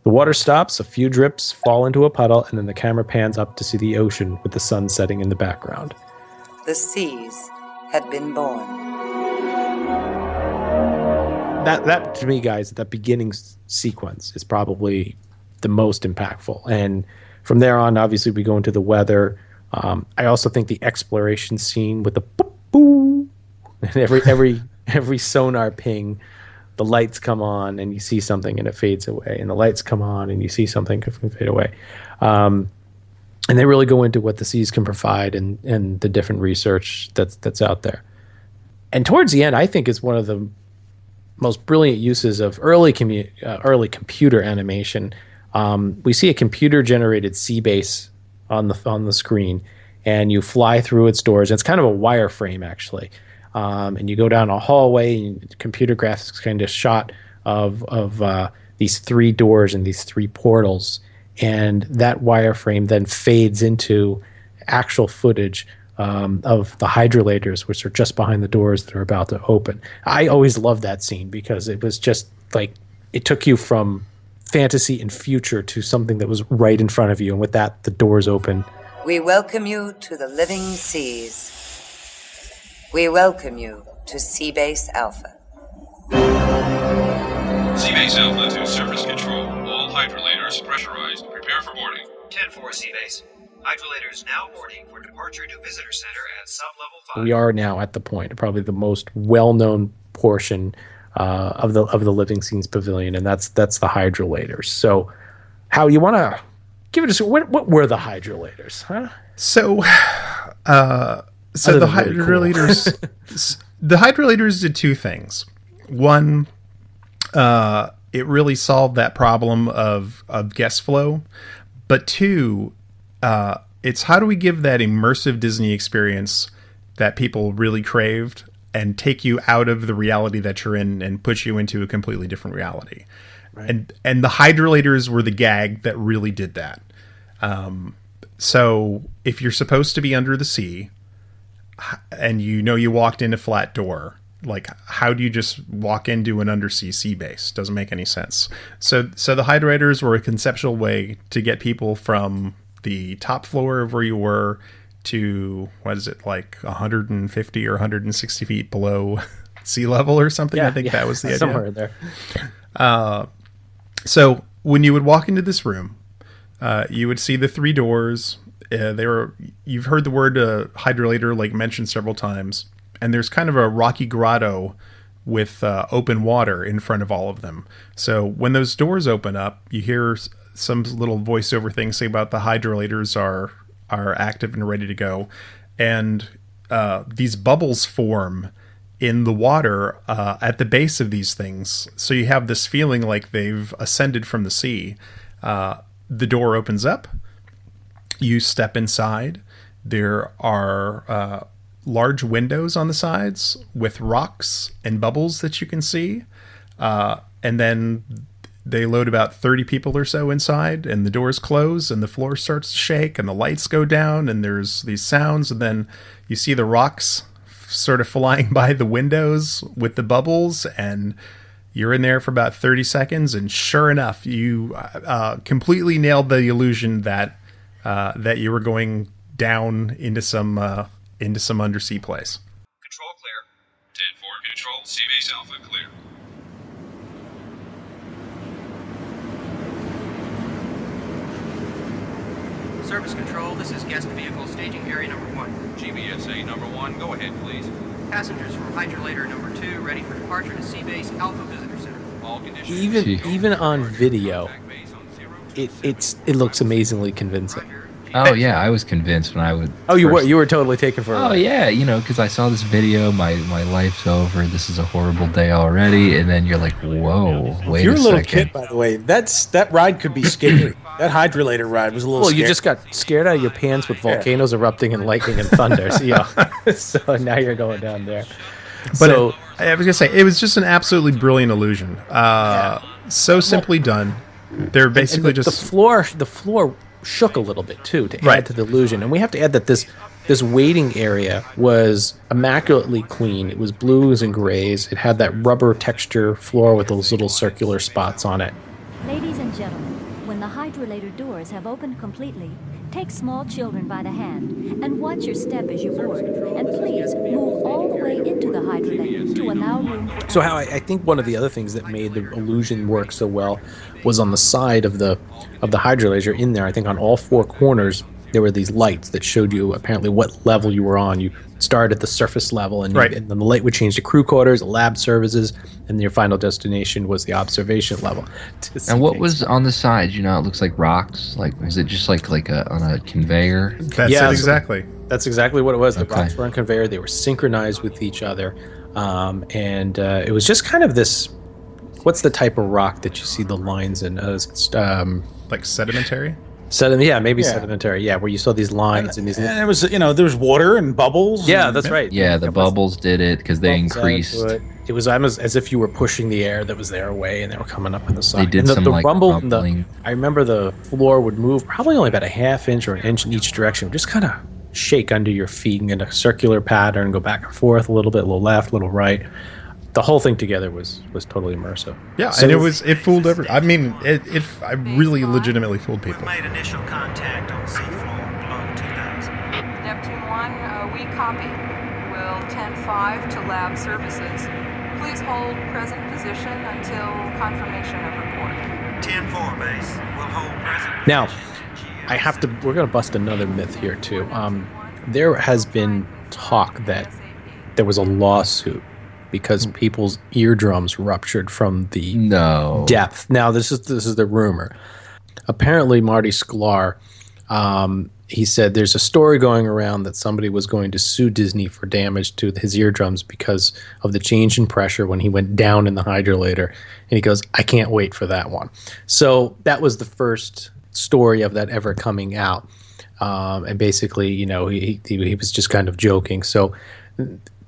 The water stops, a few drips fall into a puddle, and then the camera pans up to see the ocean with the sun setting in the background. the seas had been born. That to me, guys, that beginning sequence is probably the most impactful. And from there on, obviously, we go into the weather. I also think the exploration scene with the boop, boo, and every sonar ping, the lights come on and you see something and it fades away, and the lights come on and you see something and fade away. And they really go into what the seas can provide and the different research that's out there. And towards the end, I think is one of the most brilliant uses of early computer animation. We see a computer-generated sea base on the screen, and you fly through its doors. It's kind of a wireframe, actually. And you go down a hallway, and computer graphics kind of shot of these 3 doors and these 3 portals. And that wireframe then fades into actual footage of the hydrolators, which are just behind the doors that are about to open. I always loved that scene because it was just like it took you from fantasy and future to something that was right in front of you. And with that, the doors open. We welcome you to the living seas. We welcome you to Seabase Alpha. Seabase Alpha to surface control. All hydrolators pressurized. Prepare for boarding. 10-4 Seabase. Hydrolators now boarding for departure to Visitor Center at sub-level 5. We are now at the point, probably the most well-known portion of the Living Scenes Pavilion, and that's the hydrolators. So, how you want to give it a what were the hydrolators, huh? So the hydrolators, cool. The hydrolators did 2 things. One, it really solved that problem of guest flow, but 2, it's how do we give that immersive Disney experience that people really craved and take you out of the reality that you're in and put you into a completely different reality. Right. And the hydrolators were the gag that really did that. So if you're supposed to be under the sea and you walked in a flat door, like how do you just walk into an undersea sea base? Doesn't make any sense. So the hydrolators were a conceptual way to get people from the top floor of where you were to, what is it, like 150 or 160 feet below sea level or something? Yeah, I think that was the idea. Somewhere in there. So when you would walk into this room, you would see the 3 doors. You've heard the word hydrolator like mentioned several times, and there's kind of a rocky grotto with open water in front of all of them. So when those doors open up, you hear some little voiceover thing say about the hydrolators are active and ready to go, and these bubbles form in the water at the base of these things. So you have this feeling like they've ascended from the sea. The door opens up. You step inside. There are large windows on the sides with rocks and bubbles that you can see. And then they load about 30 people or so inside, and the doors close and the floor starts to shake and the lights go down and there's these sounds, and then you see the rocks sort of flying by the windows with the bubbles, and you're in there for about 30 seconds, and sure enough, you completely nailed the illusion that you were going down into some undersea place. Control clear. 10-4 control. Seabase Alpha clear. Service control, this is guest vehicle staging area number 1. GVSA number 1, go ahead, please. Passengers from hydrolator number 2 ready for departure to Seabase Alpha Visitor Center. All conditions. Even on video, it looks amazingly convincing. Oh yeah, I was convinced when I would. Oh, you were totally taken for a ride. Oh yeah, because I saw this video. My life's over. This is a horrible day already. And then you're like, whoa, wait a second. You're a little kid, by the way. That ride could be scary. That hydrolator ride was a little. Well, you just got scared out of your pants with volcanoes erupting and lightning and thunder. So now you're going down there. But I was gonna say it was just an absolutely brilliant illusion. So simply done. They're basically the floor shook a little bit too to add to the illusion, and we have to add that this waiting area was immaculately clean. It was blues and grays. It had that rubber texture floor with those little circular spots on it. Ladies and gentlemen, when the hydrolator doors have opened completely, take small children by the hand and watch your step as you board, and please move all the way into the hydrolator to allow room for... So how I think one of the other things that made the illusion work so well was on the side of the hydrolator in there. I think on all four corners there were these lights that showed you apparently what level you were on. You started at the surface level, and then the light would change to crew quarters, lab services, and your final destination was the observation level. And what was on the side? It looks like rocks. Like, was it just like on a conveyor? That's it exactly. That's exactly what it was. The rocks were on conveyor. They were synchronized with each other, and it was just kind of this. What's the type of rock that you see the lines in? Like sedimentary. Sedimentary. Yeah, where you saw these lines and these. And it was, there was water and bubbles. Yeah, that's right. Yeah, the bubbles did it because they increased. It was almost as if you were pushing the air that was there away, and they were coming up in the side. They did the rumble. rumbling. I remember the floor would move probably only about a half inch or an inch in each direction, just kind of shake under your feet in a circular pattern, go back and forth a little bit, a little left, a little right. The whole thing together was totally immersive. Yeah, so, and it fooled everyone. I mean, I really legitimately fooled people. We made initial contact on seafloor below 2000. Neptune 1, we copy. Will 10-5 to lab services. Please hold present position until confirmation of report. 10-4 base. We'll hold present position. Now, we're going to bust another myth here too. There has been talk that there was a lawsuit because people's eardrums ruptured from the depth. Now, this is the rumor. Apparently, Marty Sklar, he said there's a story going around that somebody was going to sue Disney for damage to his eardrums because of the change in pressure when he went down in the hydrolator. And he goes, I can't wait for that one. So that was the first story of that ever coming out. And basically, he was just kind of joking. So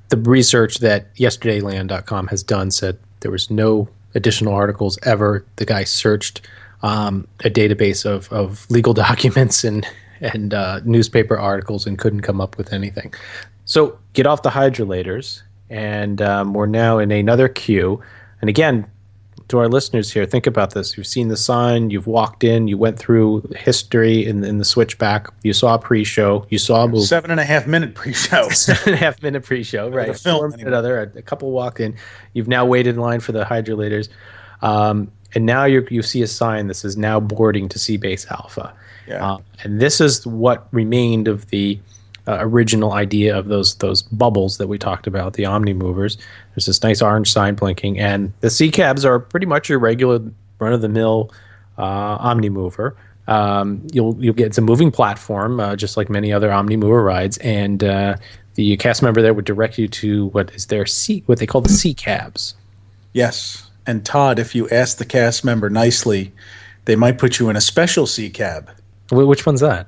the research that yesterdayland.com has done said there was no additional articles ever. The guy searched a database of legal documents and newspaper articles and couldn't come up with anything. So get off the hydrolators, and we're now in another queue. And again, to our listeners here, think about this. You've seen the sign, you've walked in, you went through history in the switchback, you saw a pre-show, you saw a movie. 7.5 minute pre-show. 7.5 minute pre-show, right. A couple walked in. You've now waited in line for the hydrolators. And now you see a sign that says now boarding to Seabase Alpha. Yeah. And this is what remained of the original idea of those bubbles that we talked about, the Omni Movers. There's this nice orange sign blinking, and the sea cabs are pretty much your regular run-of-the-mill Omni Mover. You'll get it's a moving platform, just like many other Omni Mover rides, and the cast member there would direct you to what they call the sea cabs. Yes, and Todd, if you ask the cast member nicely, they might put you in a special sea cab. Which one's that?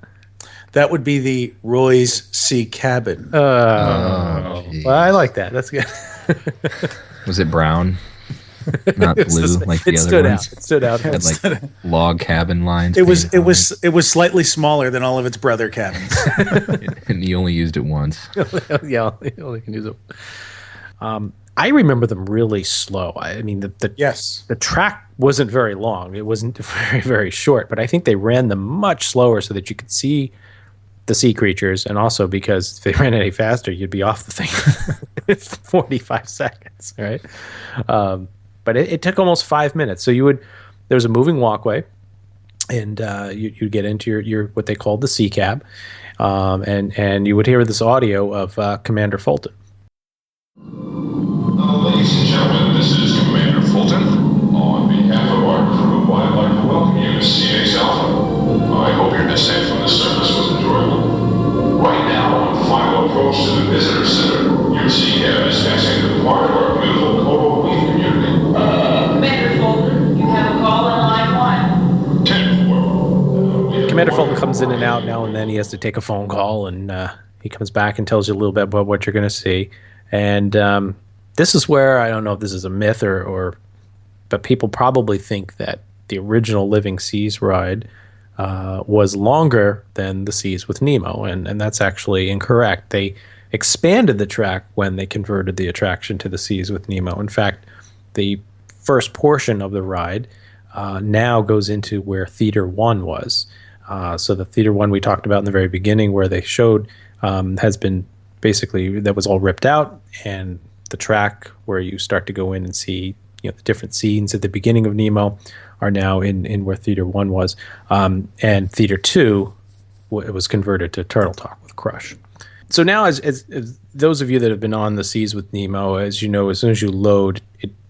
That would be the Roy's Sea Cabin. Well, I like that. That's good. Was it brown? Not blue like the other ones? It stood out. It had like log cabin lines. It was slightly smaller than all of its brother cabins. And you only used it once. Yeah, you only can use it. I remember them really slow. I mean, the track wasn't very long. It wasn't very, very short, but I think they ran them much slower so that you could see the sea creatures, and also because if they ran any faster, you'd be off the thing in 45 seconds, right? But it took almost 5 minutes. So there was a moving walkway, and you'd get into your what they called the sea cab, and you would hear this audio of Commander Fulton. Ladies and gentlemen, this is Commander Fulton. On behalf of our crew, I'd like to welcome you to CA's Alpha. I hope your descent from the surface was enjoyable. Right now, on final approach to the visitor center, your sea cab is passing through part of our beautiful coral reef community. Commander Fulton, you have a call on line 1. 10-4. Commander Fulton comes in and out now and then. He has to take a phone call, and he comes back and tells you a little bit about what you're going to see. And this is where, I don't know if this is a myth but people probably think that the original Living Seas ride was longer than the Seas with Nemo, and that's actually incorrect. They expanded the track when they converted the attraction to the Seas with Nemo. In fact, the first portion of the ride now goes into where Theater 1 was. So the Theater 1 we talked about in the very beginning, where they showed, has been basically, that was all ripped out, and the track where you start to go in and see the different scenes at the beginning of Nemo are now in where Theater 1 was. And Theater 2, it was converted to Turtle Talk with Crush. So now, as those of you that have been on the Seas with Nemo, as you know, as soon as you load,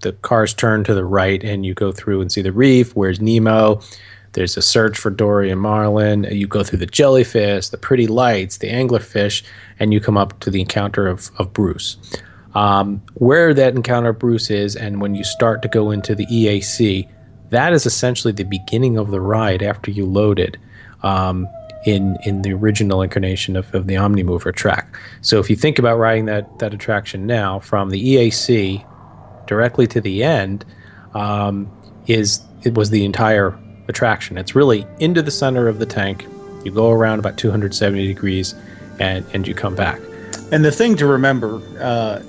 the cars turn to the right and you go through and see the reef. Where's Nemo? There's a search for Dory and Marlin. You go through the jellyfish, the pretty lights, the anglerfish, and you come up to the encounter of Bruce. Where that encounter of Bruce is, and when you start to go into the EAC, that is essentially the beginning of the ride after you loaded in the original incarnation of the Omnimover track. So if you think about riding that attraction now, from the EAC directly to the end, it was the entire attraction. It's really into the center of the tank. You go around about 270 degrees, and you come back. And the thing to remember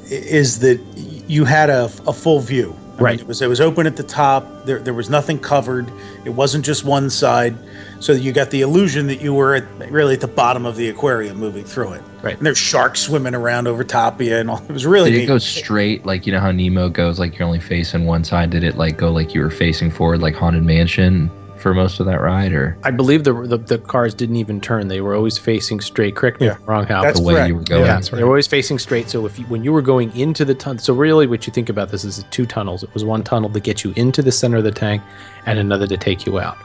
is that you had a full view. I mean, it was open at the top. There was nothing covered. It wasn't just one side. So you got the illusion that you were really at the bottom of the aquarium moving through it. Right. And there's sharks swimming around over top of you, and all. It was really Did neat. it go straight, like, you know how Nemo goes, like you're only facing one side? Did it like go like you were facing forward, like Haunted Mansion, for most of that ride? Or I believe the cars didn't even turn. They were always facing straight. Correct me if I'm wrong, Hal. That's the way correct. you were going? Yeah, they were always facing straight. So when you were going into the tunnel, so really what you think about this is two tunnels. It was one tunnel to get you into the center of the tank, and another to take you out.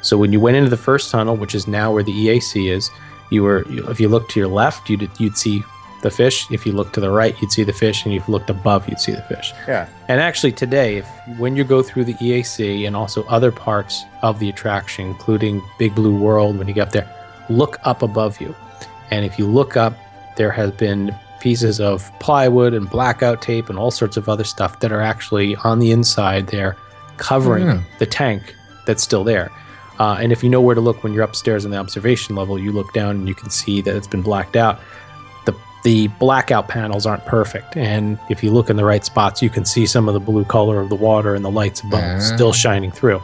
So when you went into the first tunnel, which is now where the EAC is, if you look to your left, you'd see the fish. If you look to the right, you'd see the fish, and if you looked above, you'd see the fish. Yeah. And actually today, when you go through the EAC and also other parts of the attraction, including Big Blue World, when you get up there, look up above you. And if you look up, there has been pieces of plywood and blackout tape and all sorts of other stuff that are actually on the inside there covering the tank that's still there. And if you know where to look when you're upstairs on the observation level, you look down and you can see that it's been blacked out. The blackout panels aren't perfect, and if you look in the right spots, you can see some of the blue color of the water and the lights above still shining through.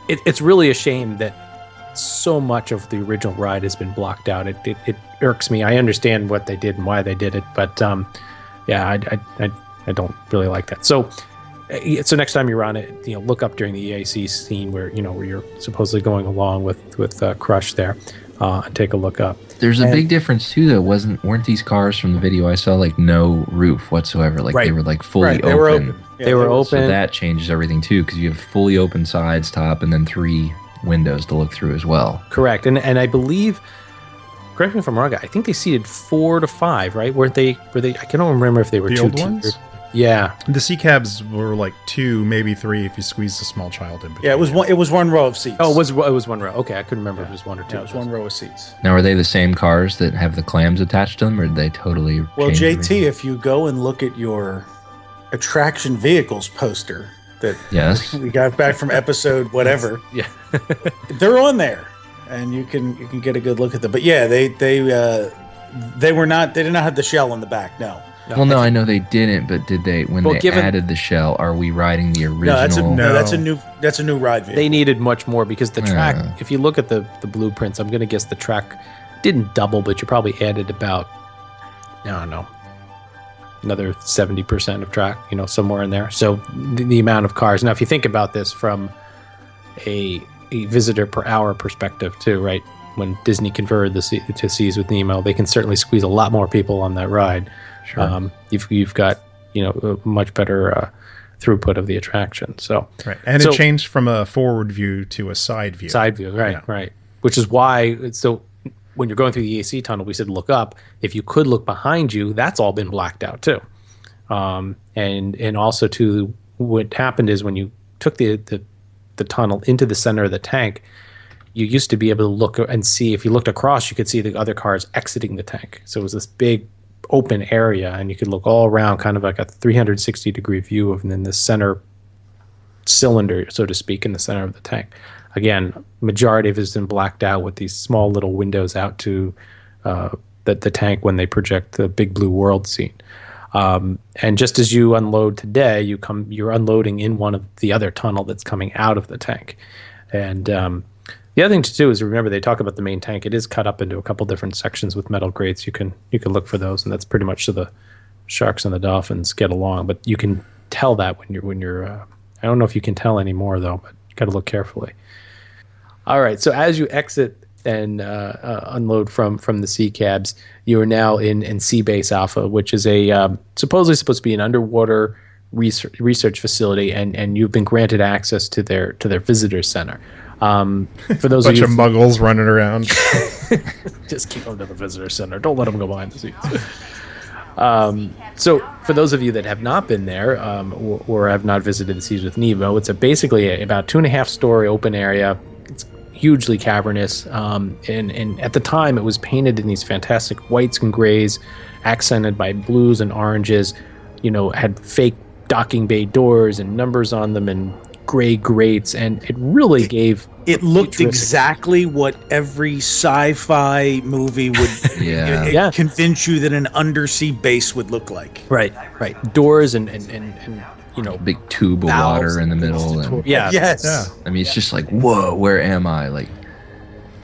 It's really a shame that so much of the original ride has been blocked out. It irks me. I understand what they did and why they did it, but I don't really like that. So next time you're on it, look up during the EAC scene where you're supposedly going along with Crush there, and take a look up. There's a big difference too, though. Weren't these cars from the video I saw like no roof whatsoever? Like they were like fully open. They were open. They were open. So that changes everything too, because you have fully open sides, top, and then 3 windows to look through as well. Correct, and I believe, correct me if I'm wrong, I think they seated 4 to 5, right? Were they? I can't remember if they were The 2 old ones? Yeah. The sea cabs were like 2, maybe 3 if you squeezed a small child in between. Yeah, it was one row of seats. Oh, it was one row. Okay, I couldn't remember if it was 1 or 2. Yeah, it was one row of seats. Now, are they the same cars that have the clams attached to them, or did they totally Well, change JT, everything? if you go and look at your attraction vehicles poster that we got back from episode whatever, yeah, they're on there, and you can get a good look at them. But yeah, they were not. They did not have the shell on the back. No. Well, no, I know they didn't, but did they? When they added the shell, are we riding the original? No, that's a new ride vehicle. They needed much more because the track. If you look at the blueprints, I'm going to guess the track didn't double, but you probably added about, I don't know, another 70% of track, somewhere in there. So the amount of cars. Now, if you think about this from a visitor per hour perspective, too, right? When Disney converted to Seas with Nemo, they can certainly squeeze a lot more people on that ride. Sure. You've got a much better throughput of the attraction. So right, and it changed from a forward view to a side view. Side view, right, right. which is why. So when you're going through the AC tunnel, we said look up. If you could look behind you, that's all been blacked out too. And also too, what happened is when you took the tunnel into the center of the tank, you used to be able to look and see, if you looked across, you could see the other cars exiting the tank. So it was this big open area, and you could look all around, kind of like a 360-degree view of then the center cylinder, so to speak, in the center of the tank. Again, majority of it has been blacked out with these small little windows out to the tank when they project the Big Blue World scene. And just as you unload today, you're unloading in one of the other tunnel that's coming out of the tank. And the other thing to do is remember, they talk about the main tank. It is cut up into a couple different sections with metal grates. You can look for those, and that's pretty much so the sharks and the dolphins get along. But you can tell that when you're I don't know if you can tell anymore though, but you got to look carefully. All right, so as you exit and unload from the sea cabs, you are now in Sea Base Alpha, which is a supposedly supposed to be an underwater research facility, and you've been granted access to their visitor center. For those bunch of you muggles running around. Just keep them to the visitor center. Don't let them go behind the scenes. So for those of you that have not been there or have not visited the Seas with Nemo, it's basically about 2.5-story open area. It's hugely cavernous, and at the time it was painted in these fantastic whites and grays, accented by blues and oranges. Had fake docking bay doors and numbers on them and gray grates, and it really gave it looked exactly what every sci-fi movie would convince you that an undersea base would look like. Right. Doors and big tube of water in the middle. And, yes. I mean, it's just like, whoa, where am I? Like,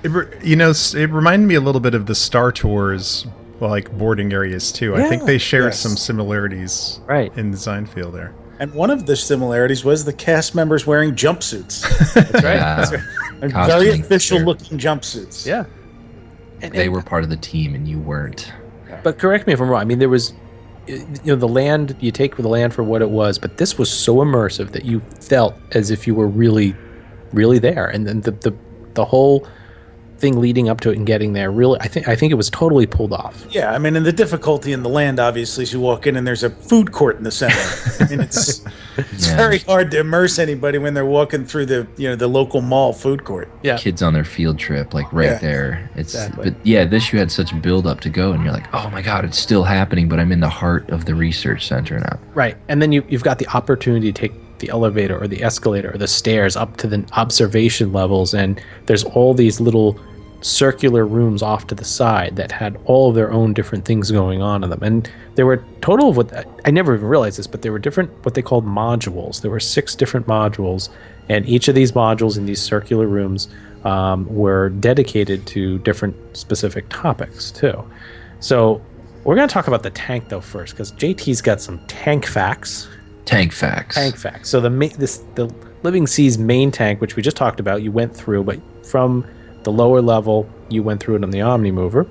it reminded me a little bit of the Star Tours, like boarding areas too. I think they shared some similarities in design feel there. And one of the similarities was the cast members wearing jumpsuits. That's right. That's right. Very official-looking jumpsuits. Yeah. They were part of the team, and you weren't. But correct me if I'm wrong. I mean, there was, the land, you take the land for what it was, but this was so immersive that you felt as if you were really, really there. And then the whole thing leading up to it and getting there, really, I think it was totally pulled off. Yeah, I mean, and the difficulty in the land, obviously, is you walk in and there's a food court in the center. I mean, it's very hard to immerse anybody when they're walking through the local mall food court. Yeah, kids on their field trip, like there. It's But this you had such build up to go, and you're like, oh my god, it's still happening, but I'm in the heart of the research center now. Right, and then you've got the opportunity to take the elevator or the escalator or the stairs up to the observation levels, and there's all these little circular rooms off to the side that had all of their own different things going on in them. And there were a total of I never even realized this, but there were different, what they called modules. There were 6 different modules, and each of these modules in these circular rooms were dedicated to different specific topics too. So we're going to talk about the tank though first, because JT's got some tank facts. So the Living Seas main tank, which we just talked about, you went through, but from the lower level, you went through it on the Omnimover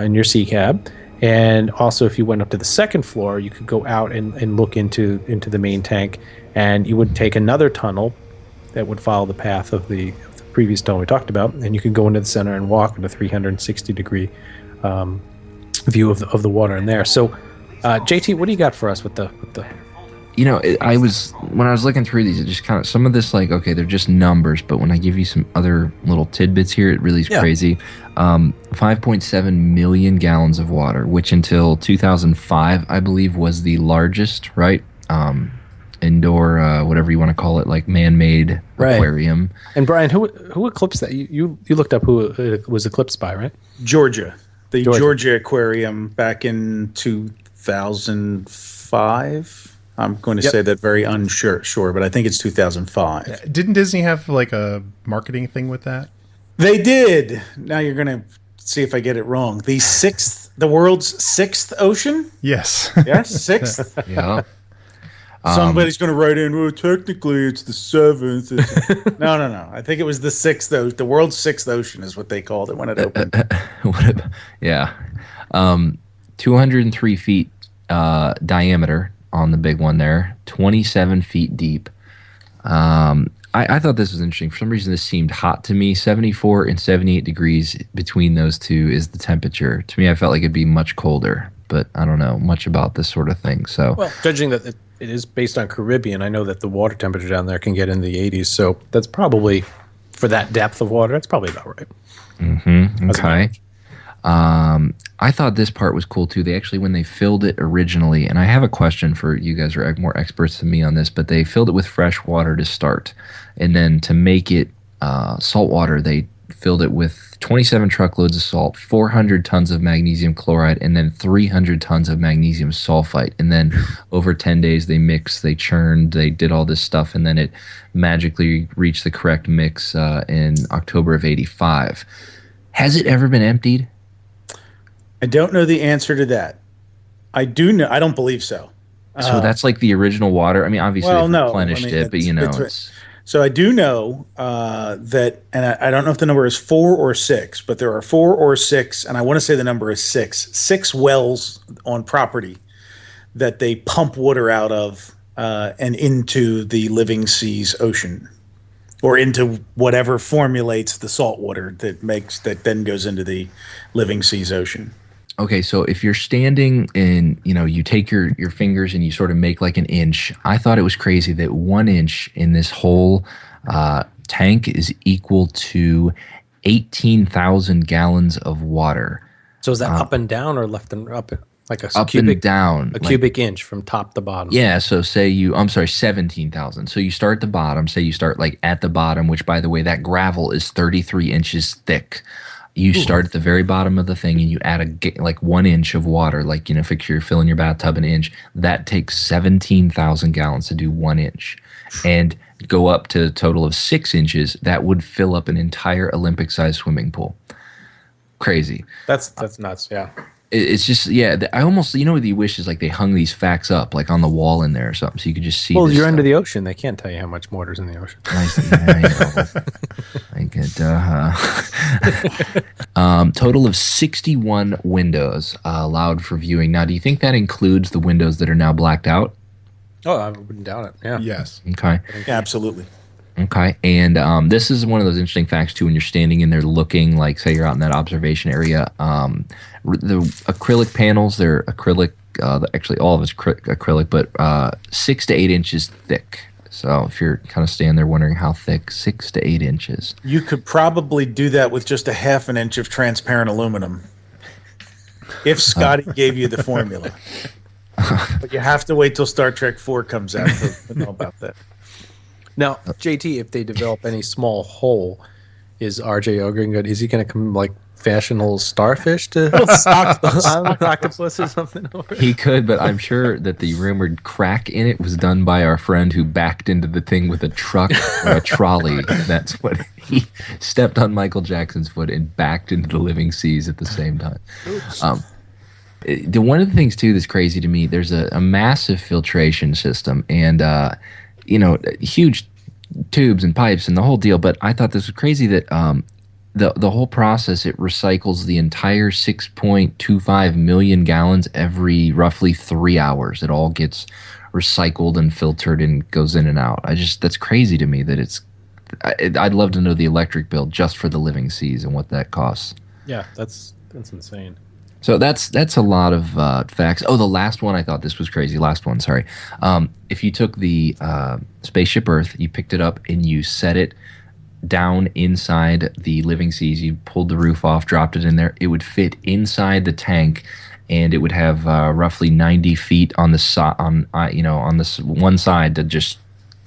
in your sea cab. And also, if you went up to the second floor, you could go out and look into the main tank, and you would take another tunnel that would follow the path of the previous tunnel we talked about, and you could go into the center and walk in a 360-degree view of the water in there. So, JT, what do you got for us with the when I was looking through these, it just kind of, some of this, like, okay, they're just numbers, but when I give you some other little tidbits here, it really is crazy. 5.7 million gallons of water, which until 2005, I believe, was the largest, right? Indoor, whatever you want to call it, like man-made aquarium. And Brian, who eclipsed that? You looked up who it was eclipsed by, right? Georgia. The Georgia Aquarium back in 2005. I'm going to say that very unsure, but I think it's 2005. Didn't Disney have like a marketing thing with that? They did. Now you're going to see if I get it wrong. The world's 6th ocean? Yes. Yes, 6th? Yeah. Somebody's going to write in, well, technically it's the 7th. No. I think it was the 6th. The world's 6th ocean is what they called it when it opened. 203 feet diameter on the big one there, 27 feet deep. I thought this was interesting. For some reason, this seemed hot to me. 74 and 78 degrees between those two is the temperature. To me, I felt like it'd be much colder, but I don't know much about this sort of thing. So, well, judging that it is based on Caribbean, I know that the water temperature down there can get in the 80s. So that's probably, for that depth of water, that's probably about right. Mm-hmm. Okay. I thought this part was cool too. They actually, when they filled it originally, and I have a question for you guys, are more experts than me on this, but they filled it with fresh water to start, and then to make it salt water, they filled it with 27 truckloads of salt, 400 tons of magnesium chloride, and then 300 tons of magnesium sulfite. And then over 10 days, they mixed, they churned, they did all this stuff, and then it magically reached the correct mix in October of '85. Has it ever been emptied? I don't know the answer to that. I do know. I don't believe so. So that's like the original water. I mean, obviously they've replenished it, but it's so I do know that, and I don't know if the number is 4 or 6, but there are 4 or 6, and I want to say the number is 6 wells on property that they pump water out of and into the living seas ocean, or into whatever formulates the salt water that then goes into the living seas ocean. Okay, so if you're standing and, you take your fingers and you sort of make like an inch, I thought it was crazy that 1 inch in this whole tank is equal to 18,000 gallons of water. So is that up and down or left and up? Like up and down. A cubic inch from top to bottom. Yeah, so say 17,000. So you start at the bottom, say you start like at the bottom, which by the way, that gravel is 33 inches thick. You start at the very bottom of the thing and you add like 1 inch of water, like, if you're filling your bathtub an inch, that takes 17,000 gallons to do 1 inch. And go up to a total of 6 inches, that would fill up an entire Olympic-sized swimming pool. Crazy. That's nuts, yeah. It's just, I almost, what you wish is like they hung these facts up like on the wall in there or something so you could just see. Well, you're stuff. under the ocean. They can't tell you how much water's in the ocean. I get, total of 61 windows allowed for viewing. Now, do you think that includes the windows that are now blacked out? Oh, I wouldn't doubt it. Yeah. Yes. Okay. Yeah, absolutely. Okay, and this is one of those interesting facts too. When you're standing in there looking, like say you're out in that observation area, the acrylic panels, they're acrylic. Actually, all of it's acrylic, but 6 to 8 inches thick. So if you're kind of standing there wondering how thick, 6 to 8 inches. You could probably do that with just a half an inch of transparent aluminum, if Scotty gave you the formula. But you have to wait till Star Trek 4 comes out to know about that. Now, JT, if they develop any small hole, is RJ Ogren good? Is he going to come like fashion a little starfish to octopus or something? He could, but I'm sure that the rumored crack in it was done by our friend who backed into the thing with a truck or a trolley. That's what he stepped on Michael Jackson's foot and backed into the living seas at the same time. One of the things too that's crazy to me, there's a massive filtration system and huge tubes and pipes and the whole deal. But I thought this was crazy that the whole process, it recycles the entire 6.25 million gallons every roughly 3 hours. It all gets recycled and filtered and goes in and out. That's crazy to me that I'd love to know the electric bill just for the living seas and what that costs. Yeah, that's insane. So that's a lot of facts. Oh, the last one, I thought this was crazy. Last one, sorry. If you took the Spaceship Earth, you picked it up and you set it down inside the living seas, you pulled the roof off, dropped it in there, it would fit inside the tank, and it would have roughly 90 feet on the on this one side to just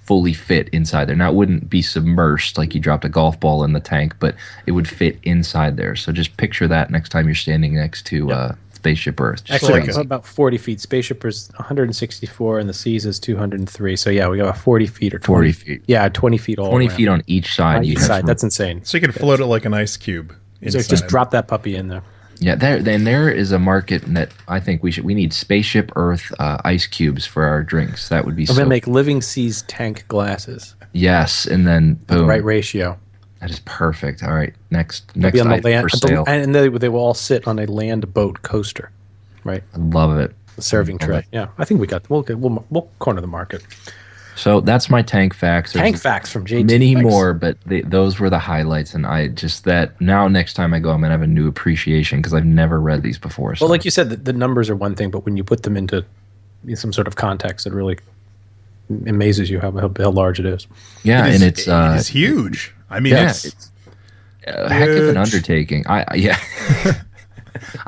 fully fit inside there. Now, it wouldn't be submersed like you dropped a golf ball in the tank, but it would fit inside there. So just picture that next time you're standing next to Spaceship Earth. Actually, about 40 feet. Spaceship is 164 and the seas is 203. So yeah, we got about 40 feet or 20 feet. Yeah, 20 feet all 20 around. feet on each side. On each side. That's insane. So you could float it like an ice cube. So just drop that puppy in there. Yeah, there is a market that I think we need Spaceship Earth ice cubes for our drinks. That would be. I'm gonna make living seas tank glasses. Yes, and then boom, right ratio. That is perfect. All right, next on the item land, for sale. and they will all sit on a land boat coaster, right? I love it. The serving tray. Yeah, I think we got. We'll corner the market. So that's my tank facts. There's Tank facts from JT. many Thanks. more, but those were the highlights. And I just that now next time I go, I'm going to have a new appreciation because I've never read these before. So. Well, like you said, the numbers are one thing, but when you put them into some sort of context, it really amazes you how large it is. Yeah, it is huge. I mean, it's a heck of an undertaking.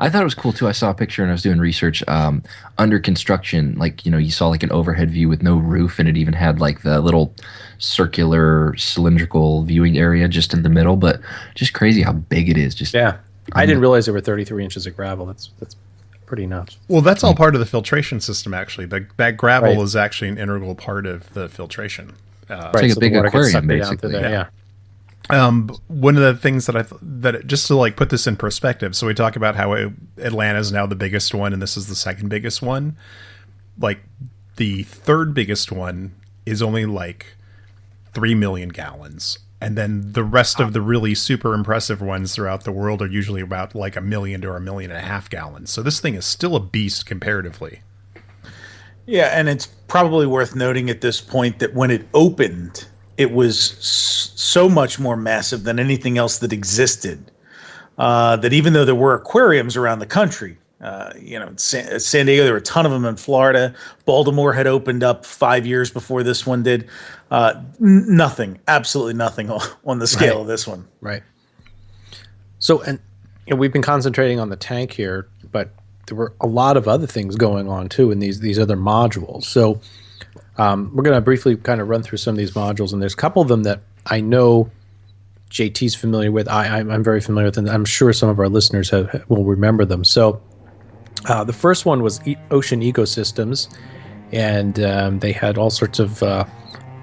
I thought it was cool too. I saw a picture and I was doing research under construction. Like, you saw like an overhead view with no roof, and it even had like the little circular cylindrical viewing area just in the middle. But just crazy how big it is. I didn't realize there were 33 inches of gravel. That's pretty nuts. Well, that's all part of the filtration system. Actually, that gravel is actually an integral part of the filtration. It's like a big aquarium, basically. Yeah. One of the things that just to like put this in perspective, so we talk about how Atlanta is now the biggest one, and this is the second biggest one. Like the third biggest one is only like 3 million gallons, and then the rest of the really super impressive ones throughout the world are usually about like 1 million to 1.5 million gallons. So this thing is still a beast comparatively. Yeah, and it's probably worth noting at this point that when it opened, it was so much more massive than anything else that existed. That even though there were aquariums around the country, San Diego, there were a ton of them in Florida. Baltimore had opened up 5 years before this one did. Nothing, absolutely nothing on the scale of this one. Right. So, and we've been concentrating on the tank here, but there were a lot of other things going on too in these other modules. So we're going to briefly kind of run through some of these modules, and there's a couple of them that I know JT's familiar with. I'm very familiar with, and I'm sure some of our listeners will remember them. So the first one was Ocean Ecosystems, and they had all sorts of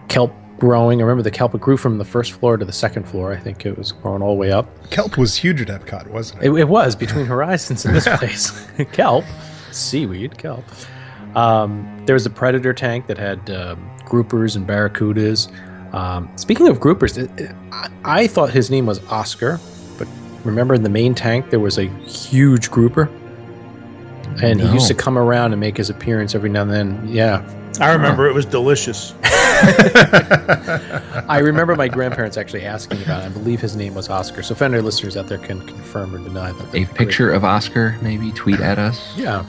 kelp growing. I remember the kelp grew from the first floor to the second floor. I think it was growing all the way up. Kelp was huge at Epcot, wasn't it? It was between Horizons and this place. Kelp, seaweed, kelp. There was a predator tank that had groupers and barracudas. Speaking of groupers, I thought his name was Oscar, but remember in the main tank there was a huge grouper, and he used to come around and make his appearance every now and then. Yeah, I remember it was delicious. I remember my grandparents actually asking about it. I believe his name was Oscar. So if any listeners out there can confirm or deny that. A picture of Oscar, maybe tweet at us. Yeah.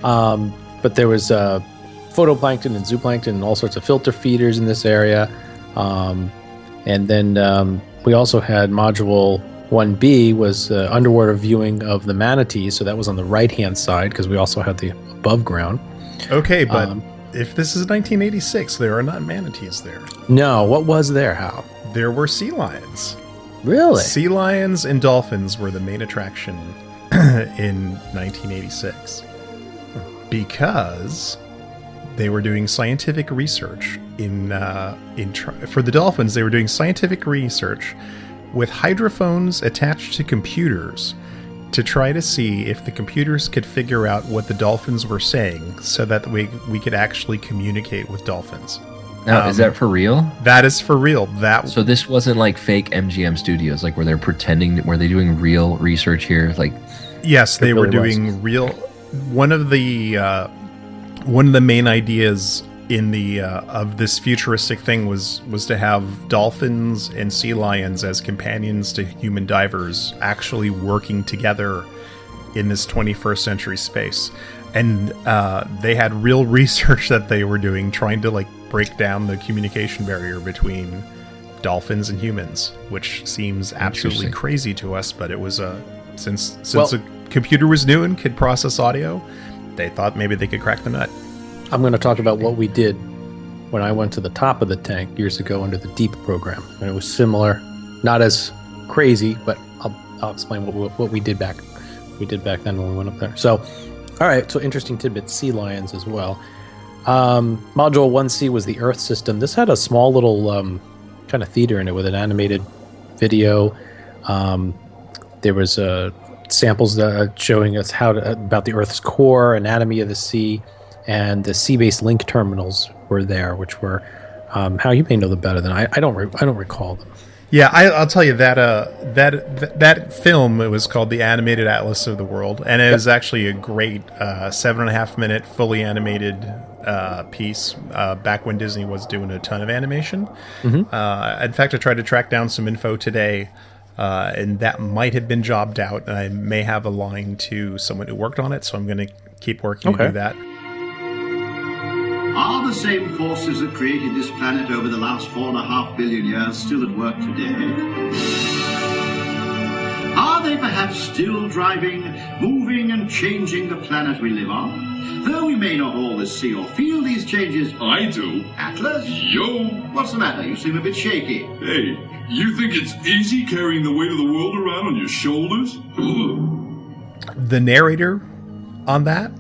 But there was photoplankton and zooplankton and all sorts of filter feeders in this area. And then we also had module 1B was underwater viewing of the manatees. So that was on the right-hand side because we also had the above ground. Okay, but if this is 1986, there are not manatees there. No, what was there, Hal? There were sea lions. Really? Sea lions and dolphins were the main attraction in 1986. Because they were doing scientific research for the dolphins. They were doing scientific research with hydrophones attached to computers to try to see if the computers could figure out what the dolphins were saying, so that we could actually communicate with dolphins. Now, is that for real? That is for real. So this wasn't like fake MGM studios, like where they're pretending. Were they doing real research here? Like, yes, they were doing real. One of the main ideas in of this futuristic thing was to have dolphins and sea lions as companions to human divers actually working together in this 21st century space. And they had real research that they were doing, trying to like break down the communication barrier between dolphins and humans, which seems absolutely crazy to us, but it was since a computer was new and could process audio, they thought maybe they could crack the nut. I'm going to talk about what we did when I went to the top of the tank years ago under the DEEP program. And it was similar, not as crazy, but I'll explain what we did back then when we went up there. So, all right, so interesting tidbit, sea lions as well. Module 1C was the Earth system. This had a small little kind of theater in it with an animated video. There was samples showing us about the Earth's core, anatomy of the sea, and the sea-based link terminals were there, which were how you may know them better than I don't recall them. Yeah, I'll tell you that that film, it was called The Animated Atlas of the World, and it was actually a great 7.5 minute fully animated piece back when Disney was doing a ton of animation. In fact, I tried to track down some info today, and that might have been jobbed out, and I may have a line to someone who worked on it, so I'm going to keep working to do that. Are the same forces that created this planet over the last 4.5 billion years still at work today? Are they perhaps still driving, moving and changing the planet we live on? Though we may not always see or feel these changes... I do. Atlas? Yo! What's the matter? You seem a bit shaky. Hey, you think it's easy carrying the weight of the world around on your shoulders? The narrator on that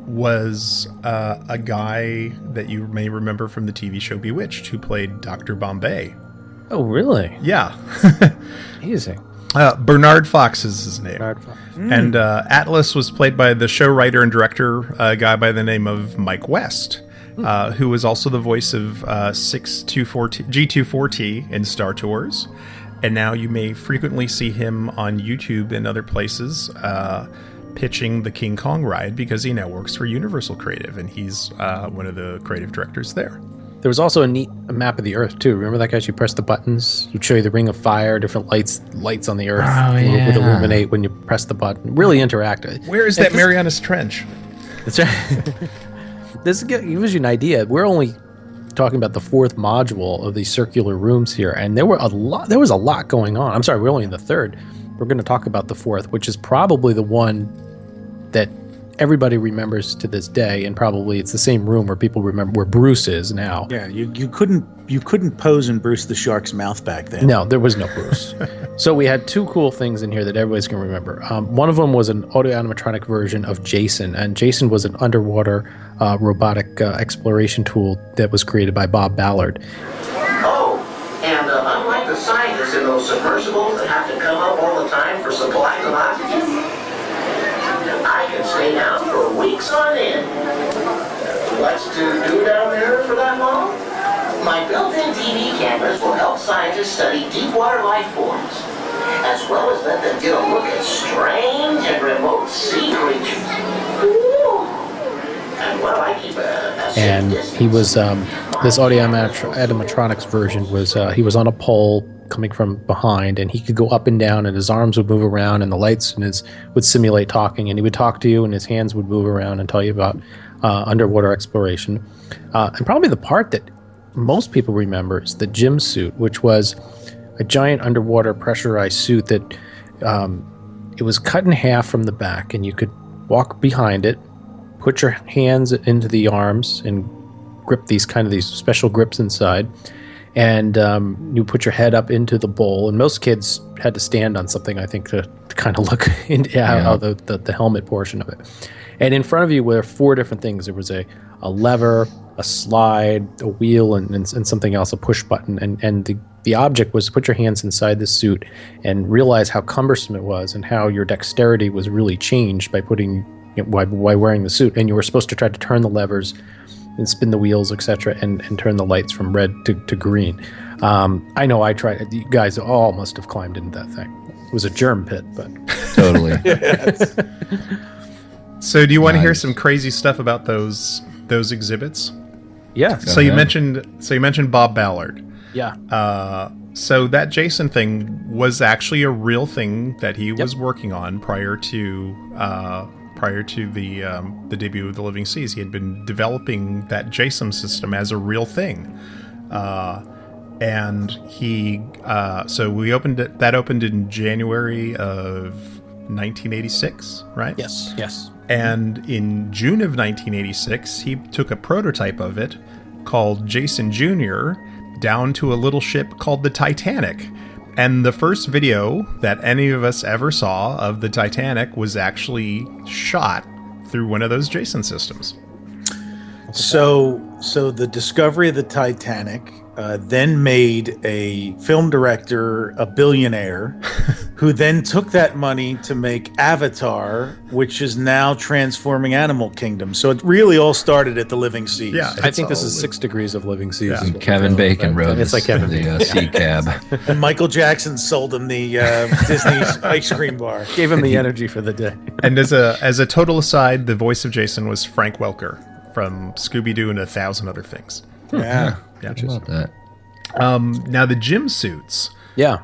was a guy that you may remember from the TV show Bewitched, who played Dr. Bombay. Oh, really? Yeah. Amazing. Bernard Fox is his name. Bernard Fox. And Atlas was played by the show writer and director, a guy by the name of Mike West, who was also the voice of G24T in Star Tours. And now you may frequently see him on YouTube and other places pitching the King Kong ride, because he now works for Universal Creative, and he's one of the creative directors there. There was also a neat map of the Earth too. Remember that, guys? You press the buttons, would show you the ring of fire, different lights on the Earth would illuminate when you press the button. Really interactive. Where is that Marianas Trench? That's right. This gives you an idea. We're only talking about the fourth module of these circular rooms here, and there was a lot going on. I'm sorry, we're only in the third. We're going to talk about the fourth, which is probably the one that everybody remembers to this day, and probably it's the same room where people remember where Bruce is now. Yeah, you couldn't pose in Bruce the Shark's mouth back then. No, there was no Bruce. So we had two cool things in here that everybody's going to remember. One of them was an audio animatronic version of Jason, and Jason was an underwater robotic exploration tool that was created by Bob Ballard. Oh, and unlike the scientists in those submersibles that have to come up all the time for supplies of oxygen, I can stay down for weeks on end. What's to do down there for that long? My built-in TV cameras will help scientists study deep water life forms, as well as let them get a look at strange and remote sea creatures. Ooh. And well, I keep a And he was this audio animatronics version was he was on a pole coming from behind, and he could go up and down, and his arms would move around, and the lights would simulate talking, and he would talk to you, and his hands would move around and tell you about underwater exploration. And probably the part that most people remember is the gym suit, which was a giant underwater pressurized suit that it was cut in half from the back, and you could walk behind it, put your hands into the arms and grip these special grips inside, and you put your head up into the bowl, and most kids had to stand on something, I think, to kind of look into how the helmet portion of it. And in front of you were four different things. There was a lever, a slide, a wheel, and something else, a push button. And the object was to put your hands inside the suit and realize how cumbersome it was, and how your dexterity was really changed by by wearing the suit. And you were supposed to try to turn the levers and spin the wheels, etc., and turn the lights from red to green. I know I tried. You guys all must have climbed into that thing. It was a germ pit, but totally. Yes. So, do you want to hear some crazy stuff about those exhibits? Yeah. So you mentioned Bob Ballard. Yeah. So that Jason thing was actually a real thing that he was working on prior to the debut of the Living Seas. He had been developing that Jason system as a real thing, and he so we opened it. That opened in January of 1986, right? Yes. And in June of 1986, he took a prototype of it called Jason Jr. down to a little ship called the Titanic. And the first video that any of us ever saw of the Titanic was actually shot through one of those Jason systems. So the discovery of the Titanic then made a film director a billionaire who then took that money to make Avatar, which is now transforming Animal Kingdom. So it really all started at the Living Seas. Yeah, I think this is 6 Degrees of Living Seas. And Kevin Bacon wrote It's like Kevin the Bacon. sea cab. And Michael Jackson sold him the Disney's ice cream bar. Gave him the energy for the day. And as a total aside, the voice of Jason was Frank Welker from Scooby-Doo and 1,000 other things. Yeah. How about that? Now the gym suits. Yeah.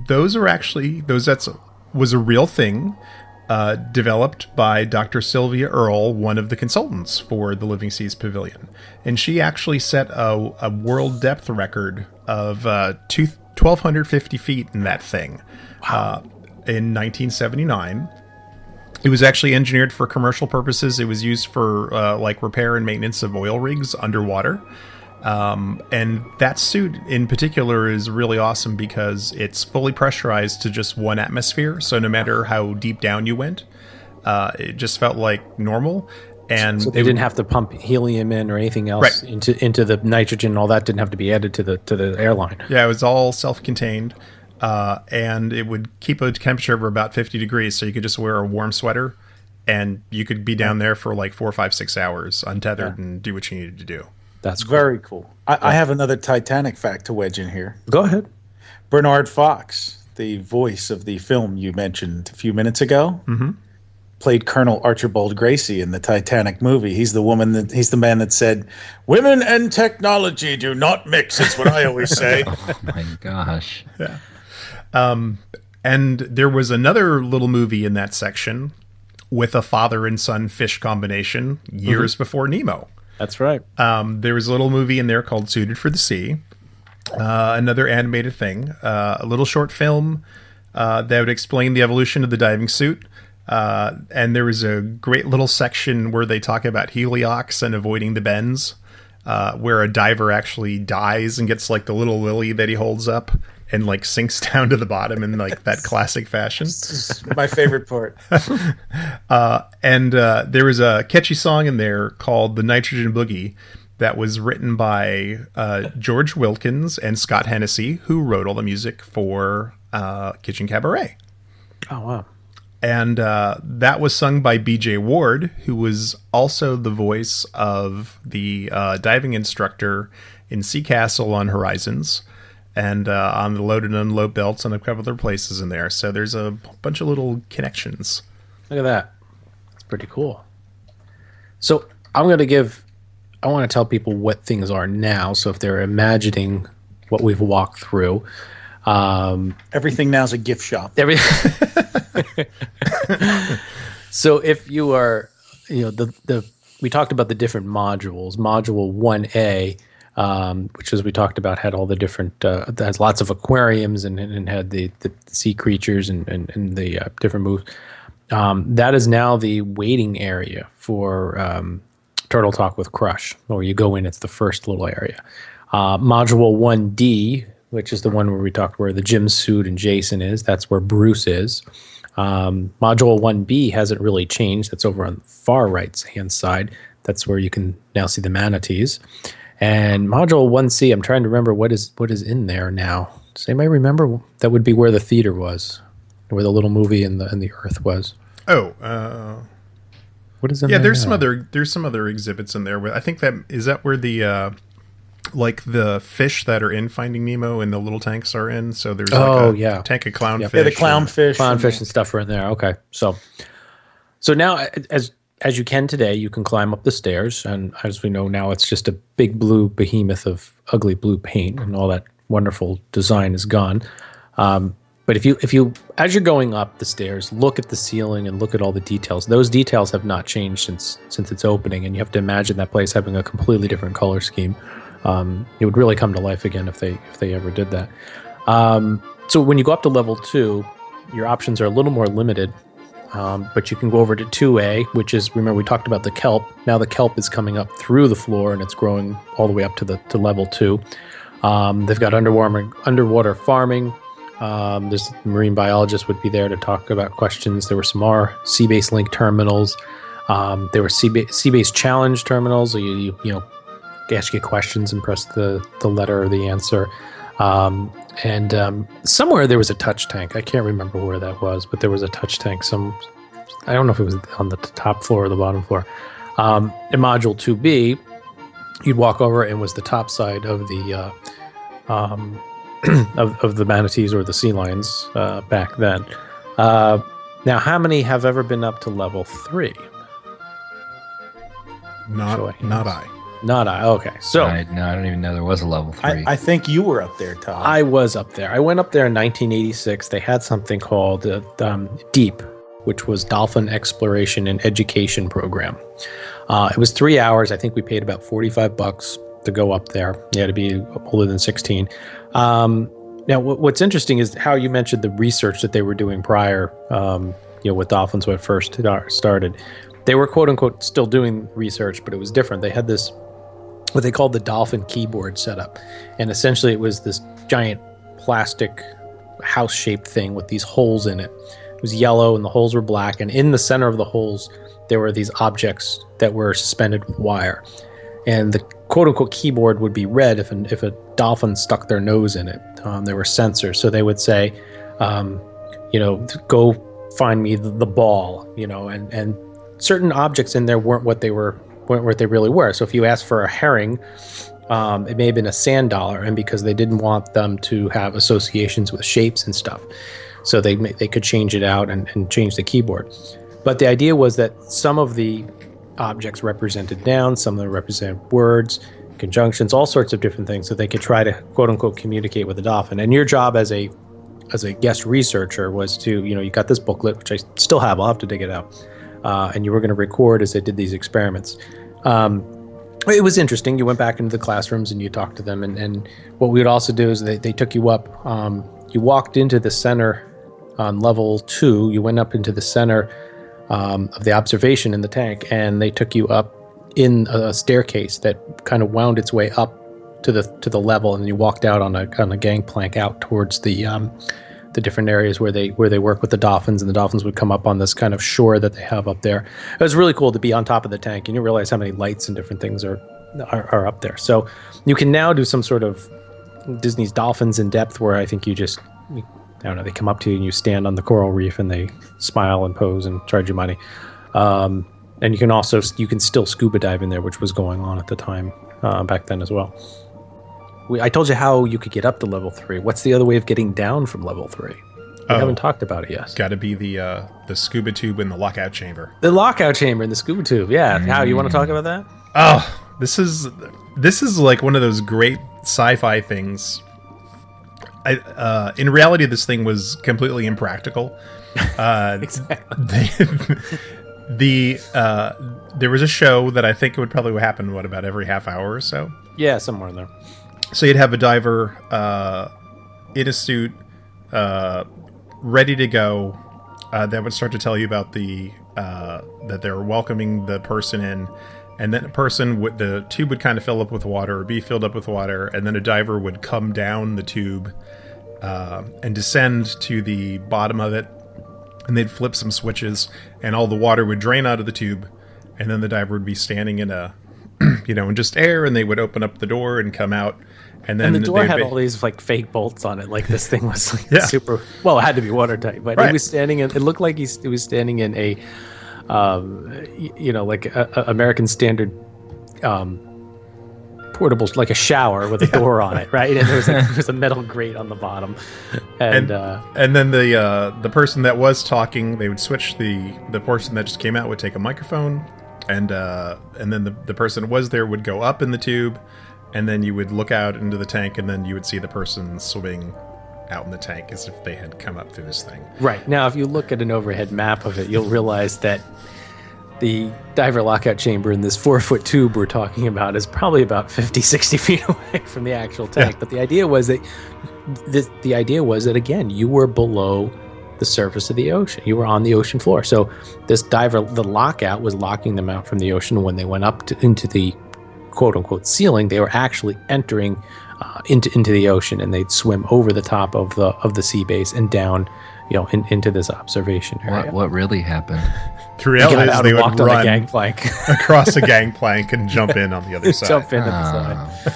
Those are actually was a real thing, developed by Dr. Sylvia Earle, one of the consultants for the Living Seas Pavilion, and she actually set a world depth record of 1,250 feet in that thing. In 1979. It was actually engineered for commercial purposes. It was used for like repair and maintenance of oil rigs underwater. And that suit in particular is really awesome because it's fully pressurized to just one atmosphere. So no matter how deep down you went, it just felt like normal. And so they didn't have to pump helium in or anything else into the nitrogen. All that didn't have to be added to the airline. Yeah, it was all self-contained. And it would keep a temperature of about 50 degrees. So you could just wear a warm sweater and you could be down there for like 4, 5, 6 hours untethered and do what you needed to do. That's cool. Very cool. I have another Titanic fact to wedge in here. Go ahead. Bernard Fox, the voice of the film you mentioned a few minutes ago, played Colonel Archibald Gracie in the Titanic movie. He's the man that said, "Women and technology do not mix." It's what I always say. Oh my gosh. Yeah. And there was another little movie in that section with a father and son fish combination years before Nemo. That's right. There was a little movie in there called Suited for the Sea. Another animated thing. A little short film that would explain the evolution of the diving suit. And there was a great little section where they talk about heliox and avoiding the bends, where a diver actually dies and gets like the little lily that he holds up and like sinks down to the bottom in like that classic fashion. My favorite part. And there was a catchy song in there called The Nitrogen Boogie that was written by George Wilkins and Scott Hennessy, who wrote all the music for Kitchen Cabaret. Oh, wow. And that was sung by B.J. Ward, who was also the voice of the diving instructor in Sea Castle on Horizons and on the Load and Unload Belts and a couple other places in there. So there's a bunch of little connections. Look at that. It's pretty cool. So I want to tell people what things are now. So if they're imagining what we've walked through. Everything now is a gift shop. So if you are, we talked about the different modules. Module 1A, which as we talked about had all the different, has lots of aquariums and had the sea creatures and the different moves. That is now the waiting area for Turtle Talk with Crush, where you go in. It's the first little area. Module 1D, which is the one where we talked where the gym suit and Jason is. That's where Bruce is. Module 1B hasn't really changed. That's over on the far right-hand side. That's where you can now see the manatees. And Module 1C, I'm trying to remember what is in there now. Does anybody remember? That would be where the theater was, where the little movie in the Earth was. Oh, what is in there? Yeah, there's some other exhibits in there. I think that where the like the fish that are in Finding Nemo and the little tanks are in. So there's tank of clownfish. Yeah, the clownfish and stuff are in there. Okay, so now as you can today, you can climb up the stairs, and as we know now, it's just a big blue behemoth of ugly blue paint, and all that wonderful design is gone. But if you as you're going up the stairs, look at the ceiling and look at all the details. Those details have not changed since its opening, and you have to imagine that place having a completely different color scheme. It would really come to life again if they ever did that. So when you go up to level 2, your options are a little more limited, but you can go over to 2A, which is, remember we talked about the kelp. Now the kelp is coming up through the floor and it's growing all the way up to level 2. They've got underwater farming. There's marine biologists would be there to talk about questions. There were some more sea-based link terminals. There were sea-based challenge terminals. So you ask you questions and press the letter or the answer. And somewhere there was a touch tank. I can't remember where that was, but there was a touch tank. I don't know if it was on the top floor or the bottom floor. In Module 2B, you'd walk over and was the top side of the of the manatees or the sea lions back then. Now, how many have ever been up to level 3? Not I. Not I. Okay, so I don't even know there was a level 3. I think you were up there, Todd. I was up there. I went up there in 1986. They had something called DEEP, which was Dolphin Exploration and Education Program. It was 3 hours. I think we paid about $45 to go up there. You had to be older than 16. Now, what's interesting is how you mentioned the research that they were doing prior, with dolphins when it first started. They were, quote unquote, still doing research, but it was different. They had this, what they called the dolphin keyboard setup. And essentially it was this giant plastic house-shaped thing with these holes in it. It was yellow and the holes were black. And in the center of the holes, there were these objects that were suspended with wire. And the quote-unquote keyboard would be red if a dolphin stuck their nose in it. There were sensors. So they would say, go find me the ball, and certain objects in there weren't what they really were. So if you asked for a herring, it may have been a sand dollar, and because they didn't want them to have associations with shapes and stuff, so they could change it out and change the keyboard. But the idea was that some of the objects represented nouns, some of them represented words, conjunctions, all sorts of different things, so they could try to quote unquote communicate with the dolphin. And your job as a guest researcher was to, you got this booklet, which I still have, I'll have to dig it out. And you were going to record as they did these experiments. It was interesting. You went back into the classrooms and you talked to them. And what we would also do is they took you up. You walked into the center on level 2. You went up into the center of the observation in the tank, and they took you up in a staircase that kind of wound its way up to the level, and you walked out on a gangplank out towards the different areas where they work with the dolphins, and the dolphins would come up on this kind of shore that they have up there. It was really cool to be on top of the tank, and you realize how many lights and different things are up there. So you can now do some sort of Disney's Dolphins in Depth, where I think they come up to you and you stand on the coral reef and they smile and pose and charge you money. And you can still scuba dive in there, which was going on at the time back then as well. I told you how you could get up to level 3. What's the other way of getting down from level 3? We haven't talked about it yet. Got to be the scuba tube in the lockout chamber. The lockout chamber in the scuba tube, yeah. How, you want to talk about that? Oh, this is like one of those great sci-fi things. In reality, this thing was completely impractical. Exactly. There was a show that I think it would probably happen, about every half hour or so? Yeah, somewhere in there. So you'd have a diver in a suit, ready to go, that would start to tell you about that they're welcoming the person in, and then the tube would kind of fill up with water or be filled up with water, and then a diver would come down the tube and descend to the bottom of it, and they'd flip some switches, and all the water would drain out of the tube, and then the diver would be standing in in just air, and they would open up the door and come out. And then the door had all these like fake bolts on it. Like this thing was like super. Well, it had to be watertight, but he was standing in. It looked like he was standing in a, like a American Standard, portable, like a shower with a door on it, right? And there was a metal grate on the bottom, and then the person that was talking, they would switch the person that just came out would take a microphone, and then the person that was there would go up in the tube. And then you would look out into the tank, and then you would see the person swimming out in the tank as if they had come up through this thing. Right. Now, if you look at an overhead map of it, you'll realize that the diver lockout chamber in this 4-foot tube we're talking about is probably about 50, 60 feet away from the actual tank. Yeah. But the idea was that, again, you were below the surface of the ocean. You were on the ocean floor. So this diver, the lockout, was locking them out from the ocean. When they went up into the quote-unquote ceiling, they were actually entering into the ocean, and they'd swim over the top of the sea base and down, into this observation area. What really happened? The reality is they would run on a gangplank across a gangplank and jump in on the other side. Jump in on the side.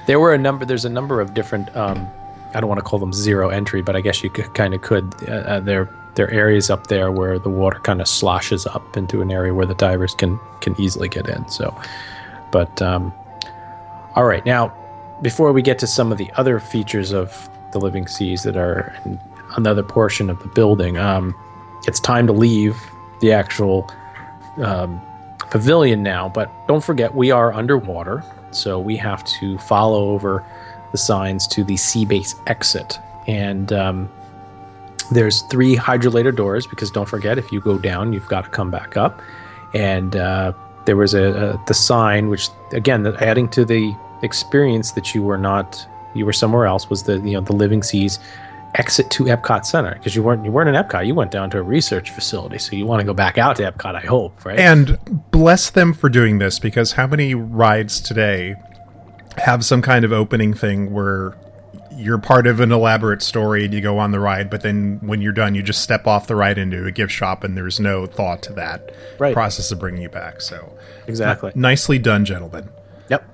There's a number of different, I don't want to call them zero entry, but I guess you could. There are areas up there where the water kind of sloshes up into an area where the divers can easily get in. So, but all right, now before we get to some of the other features of the Living Seas that are in another portion of the building, it's time to leave the actual pavilion now. But don't forget, we are underwater, so we have to follow over the signs to the sea base exit. And there's 3 hydrolator doors, because don't forget, if you go down, you've got to come back up. And there was the sign, which again, adding to the experience that you were somewhere else, was the Living Seas exit to Epcot Center, because you weren't in Epcot, you went down to a research facility, so you want to go back out to Epcot, I hope, right? And bless them for doing this, because how many rides today have some kind of opening thing where you're part of an elaborate story and you go on the ride, but then when you're done, you just step off the ride into a gift shop and there's no thought to that process of bringing you back. So exactly, nicely done, gentlemen. Yep.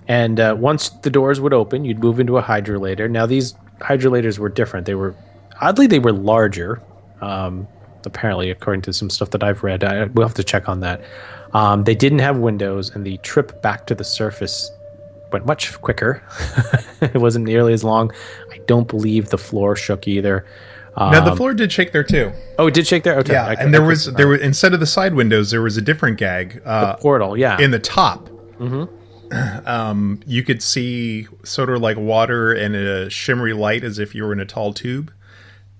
And once the doors would open, you'd move into a hydrolator. Now these hydrolators were different. They were larger. Apparently, according to some stuff that I've read, we'll have to check on that. They didn't have windows, and the trip back to the surface went much quicker. It wasn't nearly as long. I don't believe the floor shook either. Now the floor did shake there too. Oh, it did shake there. Okay. Yeah, and there was instead of the side windows, there was a different gag. The portal, yeah, in the top. Mm-hmm. You could see sort of like water and a shimmery light as if you were in a tall tube.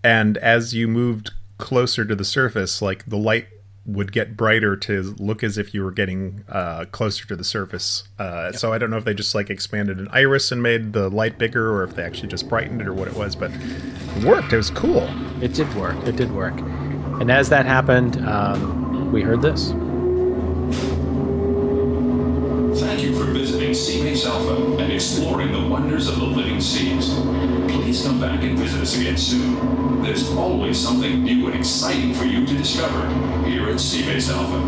And as you moved closer to the surface, like the light would get brighter to look as if you were getting closer to the surface. So I don't know if they just like expanded an iris and made the light bigger, or if they actually just brightened it, or what it was, but it worked. It was cool. It did work. And as that happened, we heard this. Thank you for visiting Sea Base Alpha and exploring the wonders of the living seas. Please come back and visit us again soon. There's always something new and exciting for you to discover here at Sea Base Alpha.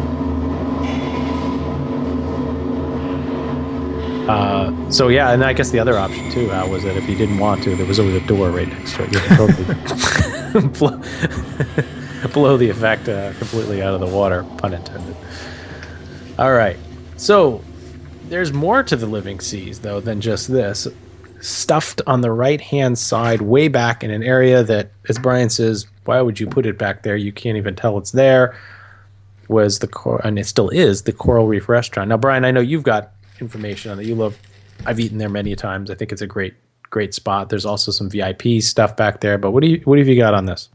So yeah, and I guess the other option too was that if you didn't want to, there was always a door right next to it. You could totally blow the effect completely out of the water, pun intended. All right, so there's more to the Living Seas though than just this. Stuffed on the right-hand side, way back in an area that, as Brian says, why would you put it back there? You can't even tell it's there. Was and it still is, the Coral Reef Restaurant. Now, Brian, I know you've got information on it. You love. I've eaten there many times. I think it's a great spot. There's also some VIP stuff back there. But what have you got on this?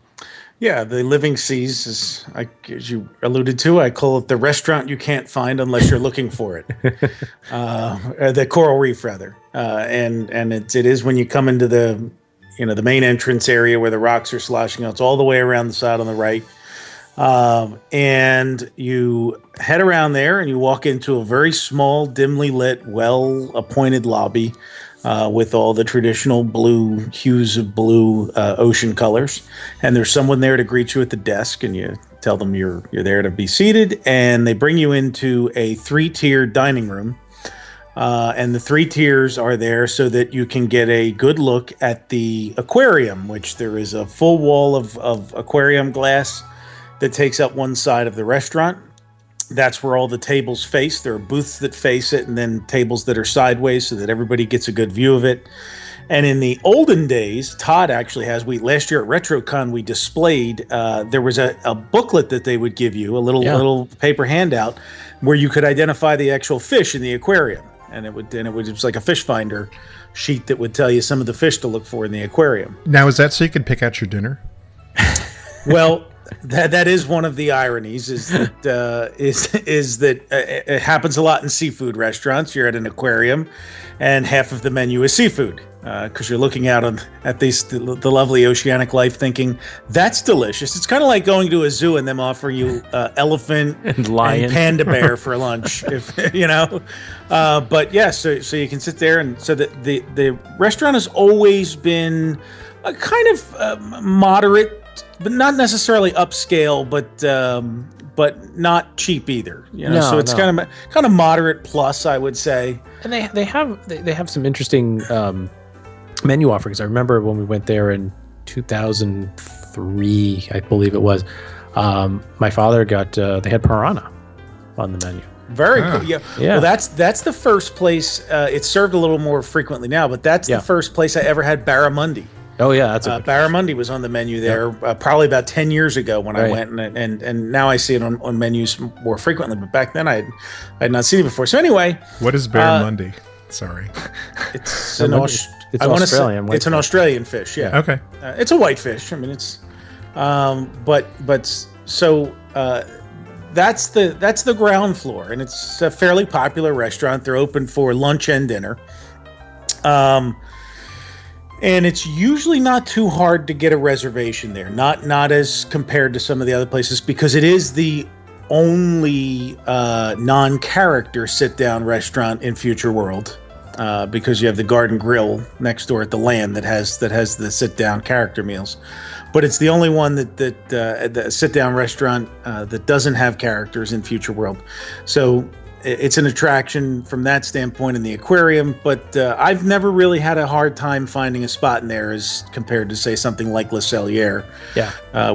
Yeah, the Living Seas is, as you alluded to, I call it the restaurant you can't find unless you're looking for it. The Coral Reef, rather, and it is when you come into the main entrance area where the rocks are sloshing out. It's all the way around the side on the right, and you head around there and you walk into a very small, dimly lit, well-appointed lobby. With all the traditional blue hues of blue ocean colors, and there's someone there to greet you at the desk, and you tell them you're there to be seated, and they bring you into a 3-tiered dining room, and the 3 tiers are there so that you can get a good look at the aquarium, which there is a full wall of aquarium glass that takes up one side of the restaurant. That's where all the tables face. There are booths that face it, and then tables that are sideways so that everybody gets a good view of it. And in the olden days, Todd actually has, last year at RetroCon, we displayed, there was a booklet that they would give you, a little paper handout, where you could identify the actual fish in the aquarium. And it was like a fish finder sheet that would tell you some of the fish to look for in the aquarium. Now, is that so you could pick out your dinner? Well, that is one of the ironies, is that it happens a lot in seafood restaurants. You're at an aquarium, and half of the menu is seafood, because you're looking out at the lovely oceanic life, thinking that's delicious. It's kind of like going to a zoo and them offering you elephant and lion and panda bear for lunch, if you know. But yeah, so you can sit there, and so the restaurant has always been a kind of moderate not necessarily upscale, but not cheap either. So it's kind of moderate plus, I would say. And they have some interesting menu offerings. I remember when we went there in 2003, I believe it was. My father got they had piranha on the menu. Very cool. Yeah. Well, that's the first place. It's served a little more frequently now, but that's the first place I ever had barramundi. Oh yeah, that's barramundi was on the menu there probably about 10 years ago when I went, and now I see it on menus more frequently. But back then I had not seen it before. So anyway, what is barramundi? Sorry, it's Australian. It's an Australian fish. Yeah. Okay. It's a white fish. I mean, it's that's the ground floor, and it's a fairly popular restaurant. They're open for lunch and dinner. And it's usually not too hard to get a reservation there. Not as compared to some of the other places, because it is the only non-character sit-down restaurant in Future World. Because you have the Garden Grill next door at the Land that has the sit-down character meals, but it's the only one that the sit-down restaurant that doesn't have characters in Future World. So it's an attraction from that standpoint in the aquarium, but I've never really had a hard time finding a spot in there as compared to, say, something like Le Cellier,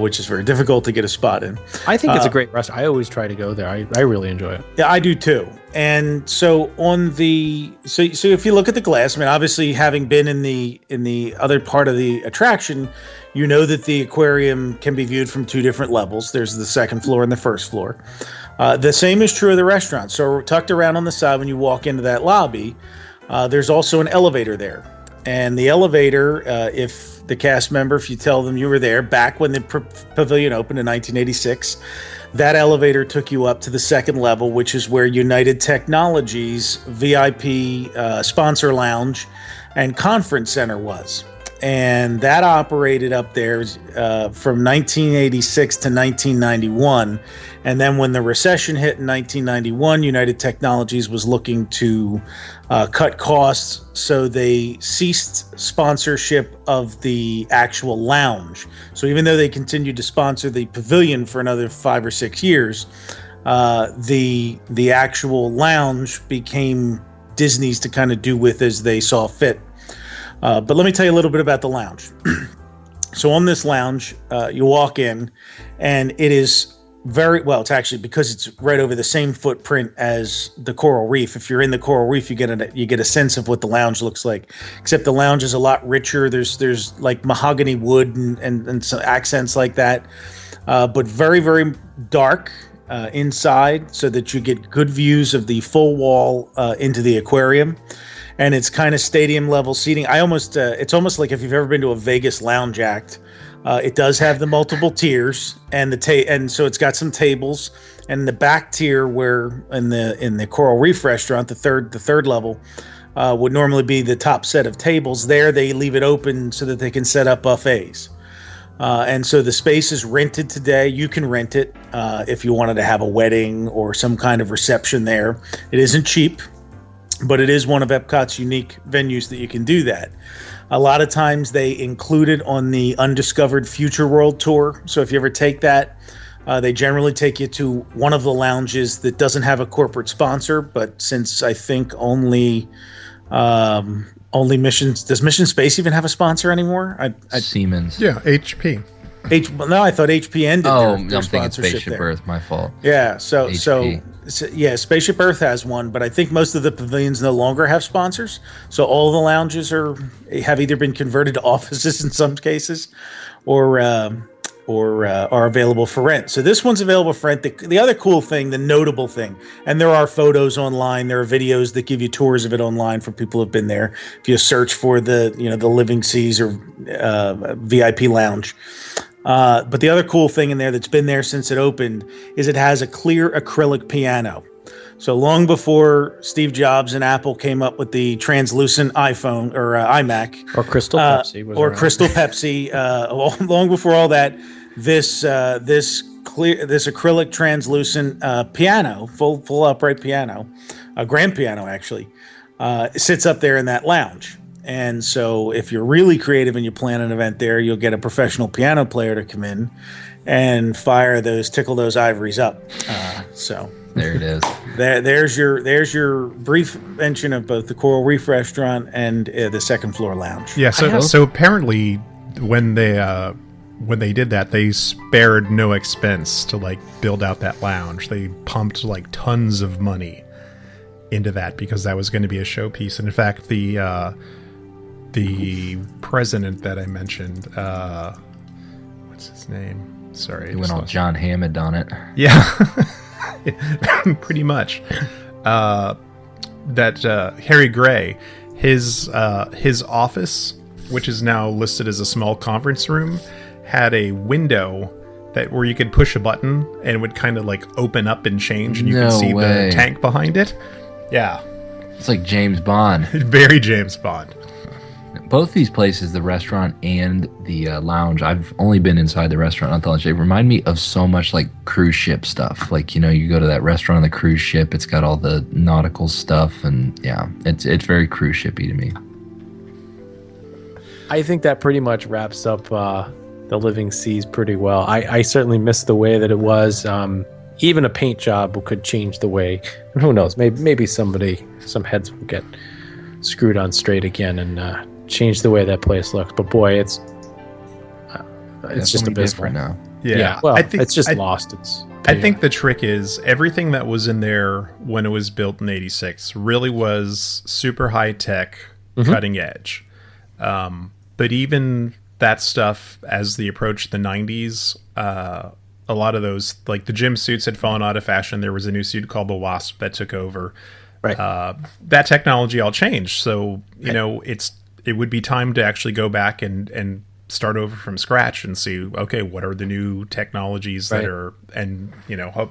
which is very difficult to get a spot in. I think it's a great restaurant. I always try to go there. I really enjoy it. Yeah, I do too. And so so if you look at the glass, I mean, obviously having been in the other part of the attraction, you know that the aquarium can be viewed from two different levels. There's the second floor and the first floor. The same is true of the restaurant. So tucked around on the side when you walk into that lobby, there's also an elevator there. And the elevator, if the cast member, if you tell them you were there back when the pavilion opened in 1986, that elevator took you up to the second level, which is where United Technologies VIP sponsor lounge and conference center was. And that operated up there from 1986 to 1991. And then when the recession hit in 1991, United Technologies was looking to cut costs, so they ceased sponsorship of the actual lounge. So even though they continued to sponsor the pavilion for another 5 or 6 years, the actual lounge became Disney's to kind of do with as they saw fit. But let me tell you a little bit about the lounge. So on this lounge, you walk in, and it is it's actually, because it's right over the same footprint as the Coral Reef. If you're in the Coral Reef, you get a sense of what the lounge looks like, except the lounge is a lot richer. There's like mahogany wood and some accents like that, but very, very dark inside, so that you get good views of the full wall into the aquarium. And it's kind of stadium level seating. It's almost like if you've ever been to a Vegas lounge act. It does have the multiple tiers, and and so it's got some tables. And the back tier, where in the Coral Reef restaurant, the third level would normally be the top set of tables. There, they leave it open so that they can set up buffets. And so the space is rented today. You can rent it if you wanted to have a wedding or some kind of reception there. It isn't cheap, but it is one of Epcot's unique venues that you can do that. A lot of times they include it on the Undiscovered Future World Tour. So if you ever take that, they generally take you to one of the lounges that doesn't have a corporate sponsor. But since I think only does Mission Space even have a sponsor anymore? Siemens. Yeah, HP. No, I thought HP ended their I'm thinking sponsorship Spaceship there. Earth. My fault. Yeah, so HP. yeah, Spaceship Earth has one, but I think most of the pavilions no longer have sponsors. So all the lounges have either been converted to offices in some cases, or are available for rent. So this one's available for rent. The other cool thing, the notable thing, and there are photos online, there are videos that give you tours of it online for people who've been there. If you search for the Living Seas or VIP lounge. But the other cool thing in there that's been there since it opened is it has a clear acrylic piano. So long before Steve Jobs and Apple came up with the translucent iPhone or iMac or Crystal Pepsi Crystal Pepsi, long before all that, this acrylic translucent piano, full upright piano, a grand piano actually, sits up there in that lounge. And so if you're really creative and you plan an event there, you'll get a professional piano player to come in and tickle those ivories up. So there it is. There's your brief mention of both the Coral Reef Restaurant and the second floor lounge. Yeah. So apparently when they did that, they spared no expense to like build out that lounge. They pumped like tons of money into that because that was going to be a showpiece. And in fact, the president that I mentioned, what's his name? Sorry, he went all John Hammond on it. Yeah, pretty much. Harry Gray, his office, which is now listed as a small conference room, had a window where you could push a button and it would kind of like open up and change, and you could see the tank behind it. Yeah, it's like James Bond. Very James Bond. Both these places, the restaurant and the lounge, I've only been inside the restaurant, not the lounge. They remind me of so much like cruise ship stuff. Like, you go to that restaurant on the cruise ship, it's got all the nautical stuff, and yeah, it's very cruise shippy to me. I think that pretty much wraps up the Living Seas pretty well. I certainly miss the way that it was. Even a paint job could change the way. And who knows? Maybe some heads will get screwed on straight again and change the way that place looks. But boy, it's just abysmal now. Yeah. Well, it's just lost. I think the trick is everything that was in there when it was built in '86 really was super high tech, cutting edge. But even that stuff, as they approached the '90s, a lot of those, like the gym suits had fallen out of fashion. There was a new suit called the Wasp that took over. Right. That technology all changed. So, it would be time to actually go back and start over from scratch and see, okay, what are the new technologies that are, and, I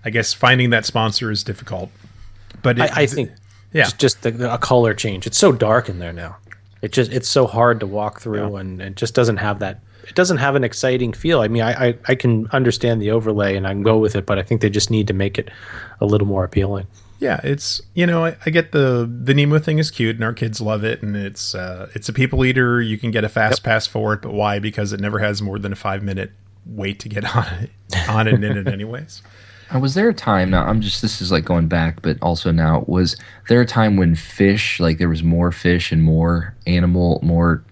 guess finding that sponsor is difficult. But I think just a color change. It's so dark in there now. It's so hard to walk through, and it just doesn't have that. It doesn't have an exciting feel. I mean, I can understand the overlay and I can go with it, but I think they just need to make it a little more appealing. Yeah, it's I get the Nemo thing is cute and our kids love it, and it's a people eater. You can get a fast pass for it, but why? Because it never has more than a 5-minute wait to get on and in it anyways. Was there a time, now this is like going back, but also now, was there a time when fish, like there was more fish and more animal, more,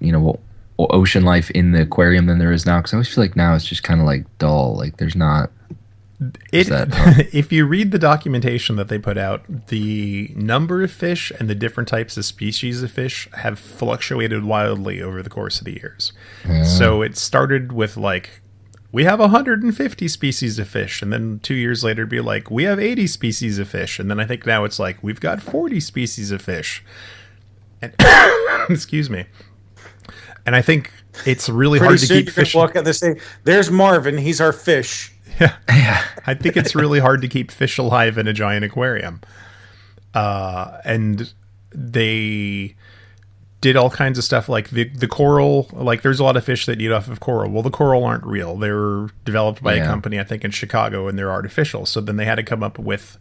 ocean life in the aquarium than there is now? Because I always feel like now it's just kind of like dull, like there's not. If you read the documentation that they put out, the number of fish and the different types of species of fish have fluctuated wildly over the course of the years. So it started with like, we have 150 species of fish, and then 2 years later it'd be like, we have 80 species of fish, and then I think now it's like, we've got 40 species of fish. And excuse me. And I think it's really hard to keep fish. Walk out there, say, "There's Marvin. He's our fish." Yeah. I think it's really hard to keep fish alive in a giant aquarium. And they did all kinds of stuff like the coral. Like there's a lot of fish that eat off of coral. Well, the coral aren't real. They were developed by a company, I think, in Chicago, and they're artificial. So then they had to come up with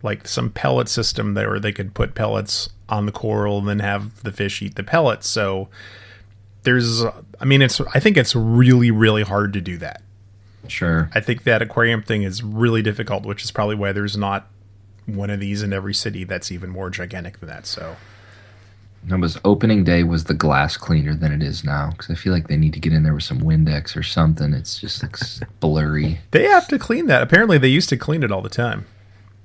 like some pellet system there where they could put pellets on the coral and then have the fish eat the pellets. So I think it's really, really hard to do that. Sure. I think that aquarium thing is really difficult, which is probably why there's not one of these in every city that's even more gigantic than that. So, opening day was the glass cleaner than it is now, because I feel like they need to get in there with some Windex or something. It's just blurry. They have to clean that. Apparently, they used to clean it all the time.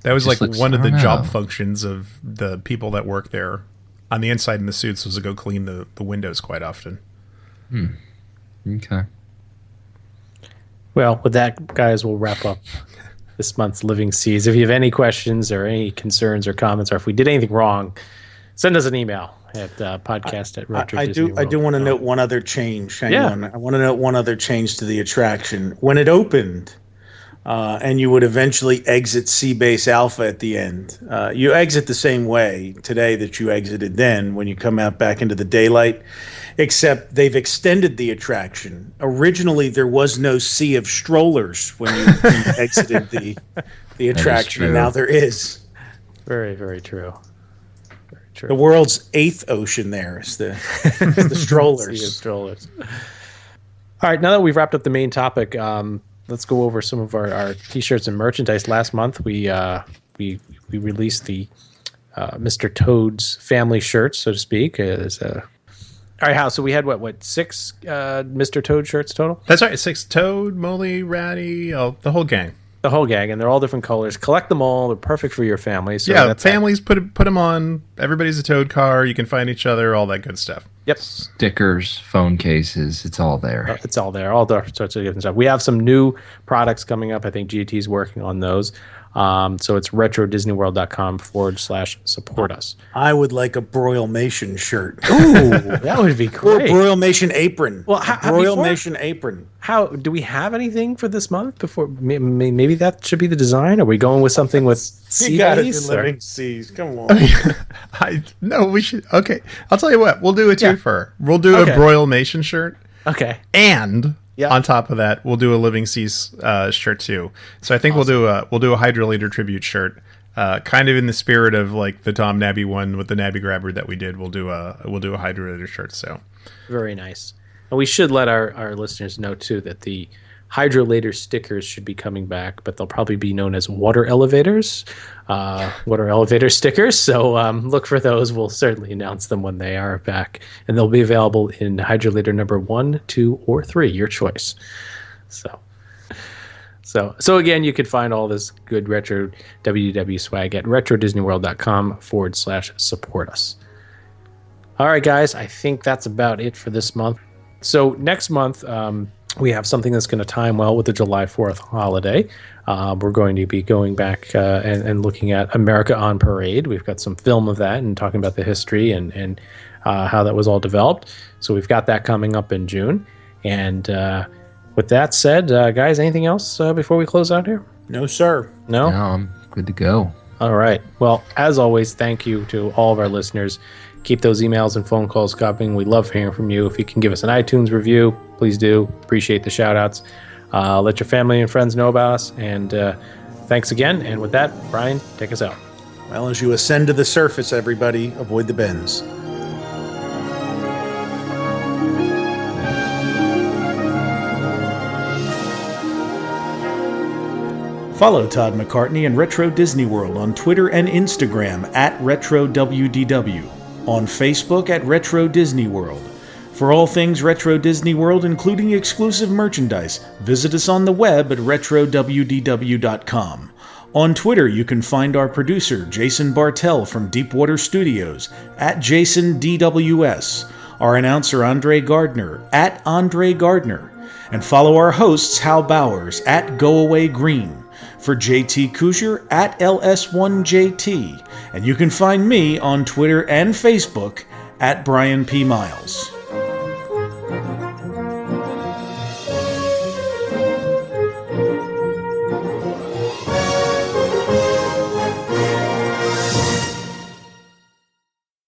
That was like one of the job functions of the people that work there on the inside in the suits, was to go clean the windows quite often. Okay. Well, with that, guys, we'll wrap up this month's Living Seas. If you have any questions or any concerns or comments, or if we did anything wrong, send us an email at podcast@retrodisneyworld. I do want to note one other change. Hang on. I want to note one other change to the attraction. When it opened, and you would eventually exit Seabase Alpha at the end, you exit the same way today that you exited then when you come out back into the daylight, except they've extended the attraction. Originally, there was no sea of strollers when you exited the attraction, and now there is. Very, very true. True. The world's 8th ocean there is the strollers. Sea of strollers. All right, now that we've wrapped up the main topic, let's go over some of our T-shirts and merchandise. Last month, we released the Mr. Toad's family shirts, so to speak. All right, Hal, so we had, what 6 Mr. Toad shirts total? That's right, 6 Toad, Molly, Ratty, the whole gang. The whole gang, and they're all different colors. Collect them all. They're perfect for your family. So yeah, families put them on. Everybody's a Toad car. You can find each other, all that good stuff. Yep. Stickers, phone cases, it's all there. It's all there. All sorts of different stuff. We have some new products coming up. I think GT's working on those. So it's retrodisneyworld.com/support us. I would like a Broilmation shirt. Ooh, that would be great. Broilmation apron. Well, Broilmation apron. How do we have anything for this month? Before maybe that should be the design. Are we going with something with sea base? Living seas. Come on. No, we should. Okay, I'll tell you what. We'll do a twofer. We'll do a Broilmation shirt. Okay. And on top of that, we'll do a Living Seas shirt too. So I think we'll do a Hydrolator tribute shirt, kind of in the spirit of like the Tom Nabby one with the Nabby Grabber that we did. We'll do a Hydrolator shirt. So very nice. And we should let our listeners know too that the Hydrolator stickers should be coming back, but they'll probably be known as water elevator stickers. So look for those. We'll certainly announce them when they are back, and they'll be available in Hydrolator number 1, 2, or 3, your choice. So again, you could find all this good retro WDW swag at retrodisneyworld.com/support us. All right, guys, I think that's about it for this month. So next month, we have something that's going to time well with the July 4th holiday. We're going to be going back and looking at America on Parade. We've got some film of that and talking about the history and how that was all developed. So we've got that coming up in June. And with that said, guys, anything else before we close out here? No, sir. No, I'm good to go. All right. Well, as always, thank you to all of our listeners. Keep those emails and phone calls coming. We love hearing from you. If you can give us an iTunes review, please do. Appreciate the shout outs. Let your family and friends know about us. And thanks again. And with that, Brian, take us out. Well, as you ascend to the surface, everybody, avoid the bends. Follow Todd McCartney and Retro Disney World on Twitter and Instagram at RetroWDW. On Facebook at Retro Disney World. For all things Retro Disney World, including exclusive merchandise, visit us on the web at RetroWDW.com. On Twitter, you can find our producer, Jason Bartell from Deepwater Studios, at JasonDWS, our announcer, Andre Gardner, at Andre Gardner, and follow our hosts, Hal Bowers, at GoAwayGreen. For JT Kushner at LS1JT, and you can find me on Twitter and Facebook at Brian P. Miles.